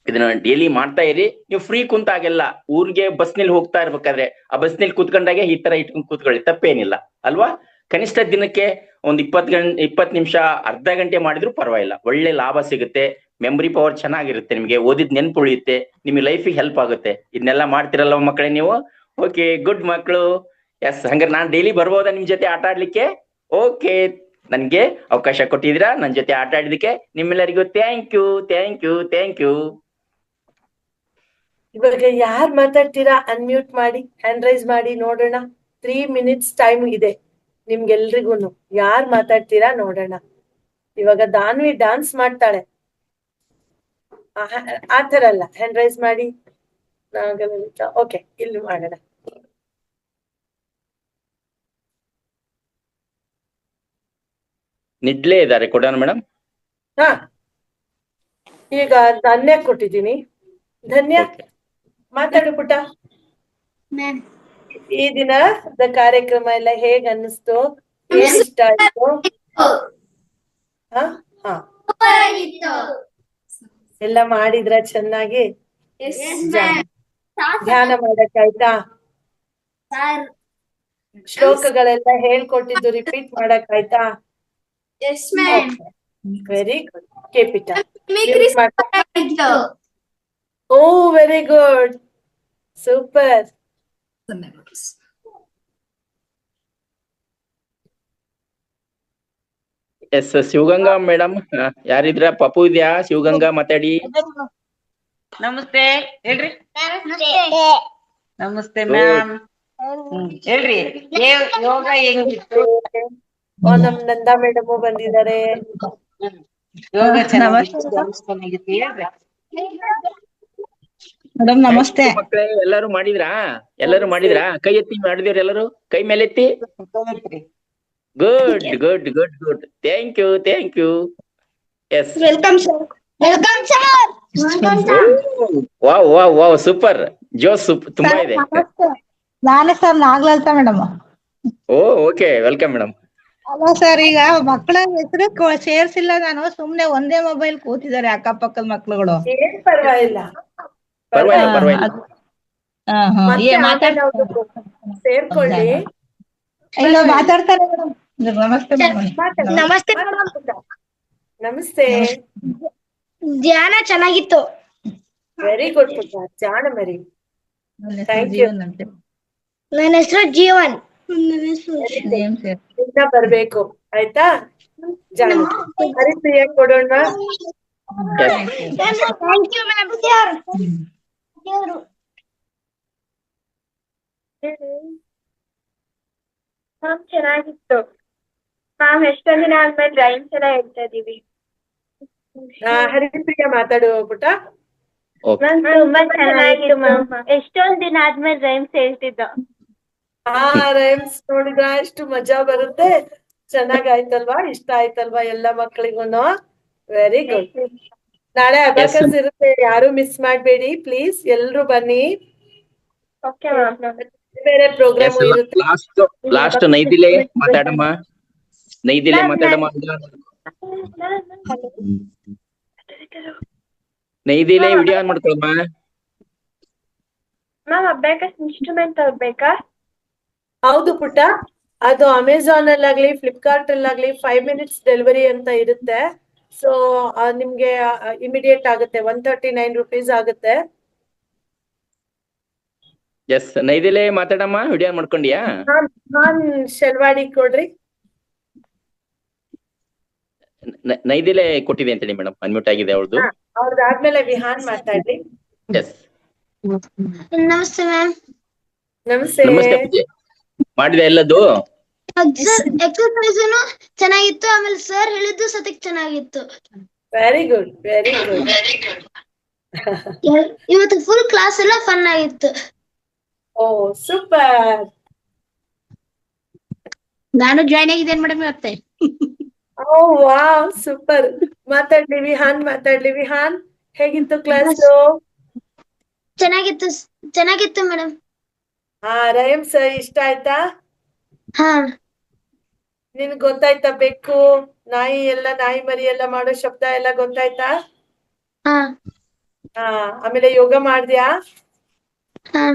ಇದನ್ನ ಡೈಲಿ ಮಾಡ್ತಾ ಇರಿ. ನೀವು ಫ್ರೀ ಕುಂತಾಗೆಲ್ಲ ಊರಿಗೆ ಬಸ್ನಲ್ಲಿ ಹೋಗ್ತಾ ಇರ್ಬೇಕಾದ್ರೆ ಆ ಬಸ್ನಲ್ಲಿ ಕೂತ್ಕೊಂಡಾಗೆ ಈ ತರ ಇಟ್ಕೊಂಡು ಕೂತ್ಕೊಳ್ಳಿ, ತಪ್ಪೇನಿಲ್ಲ ಅಲ್ವಾ? ಕನಿಷ್ಠ ದಿನಕ್ಕೆ ಒಂದ್ 20 ನಿಮಿಷ, ಅರ್ಧ ಗಂಟೆ ಮಾಡಿದ್ರು ಪರವಾಗಿಲ್ಲ, ಒಳ್ಳೆ ಲಾಭ ಸಿಗುತ್ತೆ. ಮೆಮರಿ ಪವರ್ ಚೆನ್ನಾಗಿರುತ್ತೆ, ನಿಮಗೆ ಓದಿದ್ ನೆನ್ಪು ಉಳಿಯುತ್ತೆ, ನಿಮಗೆ ಲೈಫಿಗೆ ಹೆಲ್ಪ್ ಆಗುತ್ತೆ. ಇದನ್ನೆಲ್ಲ ಮಾಡ್ತಿರಲ್ಲ ಮಕ್ಕಳೇ ನೀವು? ಓಕೆ, ಗುಡ್ ಮಕ್ಕಳು. ಎಸ್, ಹಂಗಾರೆ ನಾನ್ ಡೈಲಿ ಬರ್ಬೋದಾ ನಿಮ್ ಜೊತೆ ಆಟ ಆಡ್ಲಿಕ್ಕೆ? ಓಕೆ, ನನ್ಗೆ ಅವಕಾಶ ಕೊಟ್ಟಿದ್ದೀರಾ ನನ್ ಜೊತೆ ಆಟ ಆಡಿದಕ್ಕೆ ನಿಮ್ಮೆಲ್ಲರಿಗೂ thank you, thank you, thank you. ಇವಾಗ ಯಾರ್ ಮಾತಾಡ್ತೀರಾ ಅನ್ಮ್ಯೂಟ್ ಮಾಡಿ, ಹ್ಯಾಂಡ್ ರೈಸ್ ಮಾಡಿ ನೋಡೋಣ. 3 minutes ಟೈಮ್ ಇದೆ ನಿಮ್ಗೆಲ್ರಿಗೂನು. ಯಾರ್ ಮಾತಾಡ್ತೀರಾ ನೋಡೋಣ. ಇವಾಗ ದಾನ್ವಿ ಡಾನ್ಸ್ ಮಾಡ್ತಾಳೆ, ಆತರ ಅಲ್ಲ, ಹ್ಯಾಂಡ್ ರೈಸ್ ಮಾಡಿ. ಓಕೆ, ಇಲ್ಲಿ ಮಾಡೋಣ. ನಿಡ್ಲೇ ಇದ್ದಾರೆ ಕೊಡೋಣ ಮೇಡಮ್. ಹಾ, ಈಗ ಧನ್ಯ ಕೊಟ್ಟಿದ್ದೀನಿ. ಧನ್ಯ ಮಾತಾಡು ಪುಟ್ಟ. ಈ ದಿನದ ಕಾರ್ಯಕ್ರಮ ಎಲ್ಲ ಹೇಗ್ ಅನ್ನಿಸ್ತು? ಏನ್ ಇಷ್ಟ ಆಯ್ತು? ಹಾ, ಎಲ್ಲ ಮಾಡಿದ್ರ ಚೆನ್ನಾಗಿ? ಧ್ಯಾನ ಮಾಡಕ್ಕಾಯ್ತಾ? ಶ್ಲೋಕಗಳೆಲ್ಲ ಹೇಳ್ಕೊಟ್ಟಿದ್ದು ರಿಪೀಟ್ ಮಾಡಕ್ಕಾಯ್ತಾ? Very good. ಕೇಪಿಟ. Oh, very good, super. Yes, Shivaganga madam ಯಾರಿದ್ರ? ಪಪ್ಪು ಇದ್ಯಾ? ಶಿವಗಂಗಾ ಮಾತಾಡಿ. ನಮಸ್ತೆ ಹೇಳ್ರಿ. ನಮಸ್ತೆ ಮ್ಯಾಮ್. ಹೇಳ್ರಿ, ಯೋಗ ಹೆಂಗಿತ್ತು? ನಮ್ ನಂದಾ ಮೇಡಮ್ ಬಂದಿದ್ದಾರೆ. ಯೋಗ ಚೆನ್ನಾಗಿತ್ತು ಹೇಳ್ರಿ. ಮೇಡಮ್ ನಮಸ್ತೆ. ಮಕ್ಕಳೇ ಎಲ್ಲರೂ ಮಾಡಿದ್ರಾ? ಎಲ್ಲರೂ ಮಾಡಿದ್ರಾ? ಕೈ ಎತ್ತಿ ಮಾಡಿದಿವ್ರಿ ಎಲ್ಲರೂ, ಕೈ ಮೇಲೆ ಎತ್ತಿ. Good good good good, thank you, thank you. Yes, welcome sir. Welcome sir. Wow wow wow, super, ಜೋಸ್ ತುಂಬಾ ಇದೆ. ನಾನೇ sir Nagalalitha madam. Oh, okay, welcome madam. ಅಲ್ಲ ಸರ್, ಈಗ ಮಕ್ಕಳ ಹೆಸರು ಸೇರ್ಸಿಲ್ಲ ನಾನು, ಸುಮ್ನೆ ಒಂದೇ ಮೊಬೈಲ್ ಕೂತಿದ್ದಾರೆ ಅಕ್ಕಪಕ್ಕದ ಮಕ್ಳುಗಳು. ಏನ್ ಪರವಾಗಿಲ್ಲ, ಪರವಾಗಿಲ್ಲ ಪರವಾಗಿಲ್ಲ. ಸೇರ್ಕೊಳ್ಳಿ. ಇಲ್ಲ ಮಾತಾಡ್ತಾರೆ ಮೇಡಮ್. ನಮಸ್ತೆ ಮೇಡಮ್. ನಮಸ್ತೆ. ನಮಸ್ತೆ. ಧ್ಯಾನ ಚೆನ್ನಾಗಿತ್ತು. ವೆರಿ ಗುಡ್ ಪುಟ್ಟ, ಜಾಣ ಮರಿ. Thank you. ನನ್ನ ಹೆಸರು ಜೀವನ್. ಇನ್ನ ಬರ್ಬೇಕು, ಆಯ್ತಾ? ಜಾಣ. ಹರಿಪ್ರಿಯ ಕೊಡೋಣ. Thank you ma'am. ಮ್ಯಾಮ್ ಚೆನ್ನಾಗಿತ್ತು ಮ್ಯಾಮ್. ಎಷ್ಟೊಂದ್ ದಿನ ಆದ್ಮೇಲೆ ರೈಮ್ಸ್ ಎಲ್ಲ ಹೇಳ್ತಾ ಇದೀವಿ. ಹರಿಪ್ರಿಯ ಮಾತಾಡು ಪುಟ್ಟ. ಮ್ಯಾಮ್ ತುಂಬಾ ಚೆನ್ನಾಗಿತ್ತು ಮ್ಯಾಮ್. ಎಷ್ಟೊಂದ್ ದಿನ ಆದ್ಮೇಲೆ ರೈಮ್ಸ್ ಹೇಳ್ತಿದ್ದ. ರೈಮ್ಸ್ ನೋಡಿದ್ರ ಎಷ್ಟು ಮಜಾ ಬರುತ್ತೆ. ಚೆನ್ನಾಗಾಯ್ತಲ್ವಾ? ಇಷ್ಟ ಆಯ್ತಲ್ವಾ ಎಲ್ಲ ಮಕ್ಳಿಗೂನು? Very good. ನಾಳೆ ಅಬಾಕಸ್ ಇರುತ್ತೆ, ಯಾರು ಮಿಸ್ ಮಾಡ್ಬೇಡಿ ಪ್ಲೀಸ್, ಎಲ್ರು ಬನ್ನಿ. Okay ma'am. ಬೇರೆ ಪ್ರೋಗ್ರಾಮ್ ಇರುತ್ತೆ. ಲಾಸ್ಟ್ ನೈದಿಲೆ ಮಾತಾಡಮ್ಮ, ನೈದಿಲೆ ಮಾತಾಡಮ್ಮ. ನೈದಿಲೆ ವಿಡಿಯೋ ಆನ್ ಮಾಡ್ಕೊಳಮ್ಮ. ಮ್ಯಾಮ್ ಅಬಾಕಸ್ ಇನ್ಸ್ಟ್ರೂಮೆಂಟ್ ತಗೋಬೇಕಾ? ಹೌದು ಪುಟ್ಟ, ಅದು ಅಮೆಝಾನ್ ಅಲ್ಲಾಗ್ಲಿ ಫ್ಲಿಪ್ಕಾರ್ಟ್ ಅಲ್ಲಾಗ್ಲಿ 5 minutes ಡೆಲಿವರಿ ಅಂತ ಇರುತ್ತೆ. ಸೊ ನಿಮ್ಗೆ ಇಮಿಡಿಯೇಟ್ ಆಗುತ್ತೆ 139 rupees ಆಗುತ್ತೆ. ಎಸ್, ನೈದಿಲೆ ಮಾತಾಡಮ್ಮ, ವಿಡಿಯೋ ಮಾಡ್ಕೊಂಡಿಯಾ? ನಾನ್ ಶೆಲ್ವಾಡಿ ಕೊಡ್ರಿ. ನೈದಿಲೆ ಕೊಟ್ಟಿದೆ ಅಂತೇಳಿ ಮೇಡಮ್, ಅನ್ಮ್ಯೂಟ್ ಆಗಿದೆ ಅವ್ರದ್ದು. ಅವ್ರದ್ದಾದ್ಮೇಲೆ ವಿಹಾನ್ ಮಾತಾಡ್ರಿ. ಎಸ್, ನಮಸ್ತೆ ಮ್ಯಾಮ್. ನಮಸ್ತೆ. ನಮಸ್ತೆ ಪೂಜೆ. ಮಾಡಿದೆ ಎಲ್ಲದು? ಎಕ್ಸರ್ಸೈಸ್ ಚೆನ್ನಾಗಿತ್ತು, ಆಮೇಲೆ ಸರ್ ಹೇಳಿದ್ದು ಸತಿಕ್ ಚೆನ್ನಾಗಿತ್ತು. Very good, very good. ಇವತ್ತು ಫುಲ್ ಕ್ಲಾಸ್ ಎಲ್ಲ ಫನ್ ಆಗಿತ್ತು. ಓ ಸೂಪರ್. ನಾನು ಜಾಯ್ನ್ ಆಗಿದ್ದೇನೆ ಮೇಡಮ್ ಇವತ್ತೆ. ಓ ವಾವ್ ಸೂಪರ್. ಮಾತಾಡ್ಲಿ ವಿಹಾನ್, ಮಾತಾಡ್ಲಿ ವಿಹಾನ್. ಹೇಗಿತ್ತು ಕ್ಲಾಸ್? ಚೆನ್ನಾಗಿತ್ತು ಮೇಡಮ್. ರೈಮ್ಸ್ ಇಷ್ಟ ಆಯ್ತಾ? ಹಾ. ನಿನ್ಗ್ ಗೊತ್ತಾಯ್ತಾ? ಬೆಕ್ಕು, ನಾಯಿ ನಾಯಿ ಮರಿ ಎಲ್ಲ ಮಾಡೋ ಶಬ್ದ ಎಲ್ಲ ಗೊತ್ತಾಯ್ತಾ? ಹಾ. ಆಮೇಲೆ ಯೋಗ ಮಾಡ್ದ್ಯಾ? ಹಾ.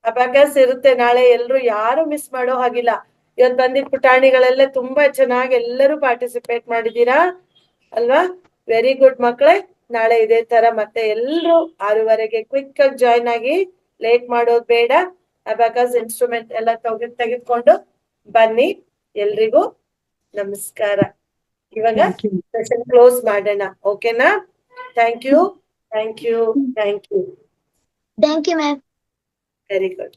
ಅಬಾಕಸ್ ಇರುತ್ತೆ ನಾಳೆ, ಎಲ್ರು ಯಾರು ಮಿಸ್ ಮಾಡೋ ಹಾಗಿಲ್ಲ. ಇವತ್ತು ಬಂದಿದ್ ಪುಟಾಣಿಗಳೆಲ್ಲ ತುಂಬಾ ಚೆನ್ನಾಗಿ ಎಲ್ಲರೂ ಪಾರ್ಟಿಸಿಪೇಟ್ ಮಾಡಿದೀರಾ ಅಲ್ವಾ? ವೆರಿ ಗುಡ್ ಮಕ್ಳೇ. ನಾಳೆ ಇದೇ ತರ ಮತ್ತೆ ಎಲ್ರು 6:15ಗೆ ಕ್ವಿಕ್ ಆಗಿ ಜಾಯ್ನ್ ಆಗಿ, ಲೇಟ್ ಮಾಡೋದ್ ಬೇಡ. ಅಬಾಕಸ್ ಇನ್ಸ್ಟ್ರೂಮೆಂಟ್ ಎಲ್ಲ ತೆಗೆದುಕೊಂಡು ಬನ್ನಿ. ಎಲ್ರಿಗೂ ನಮಸ್ಕಾರ. ಇವಾಗ ಸೆಷನ್ ಕ್ಲೋಸ್ ಮಾಡೋಣ, ಓಕೆನಾ? Thank you, thank you, thank you. Thank you ma'am. Very good.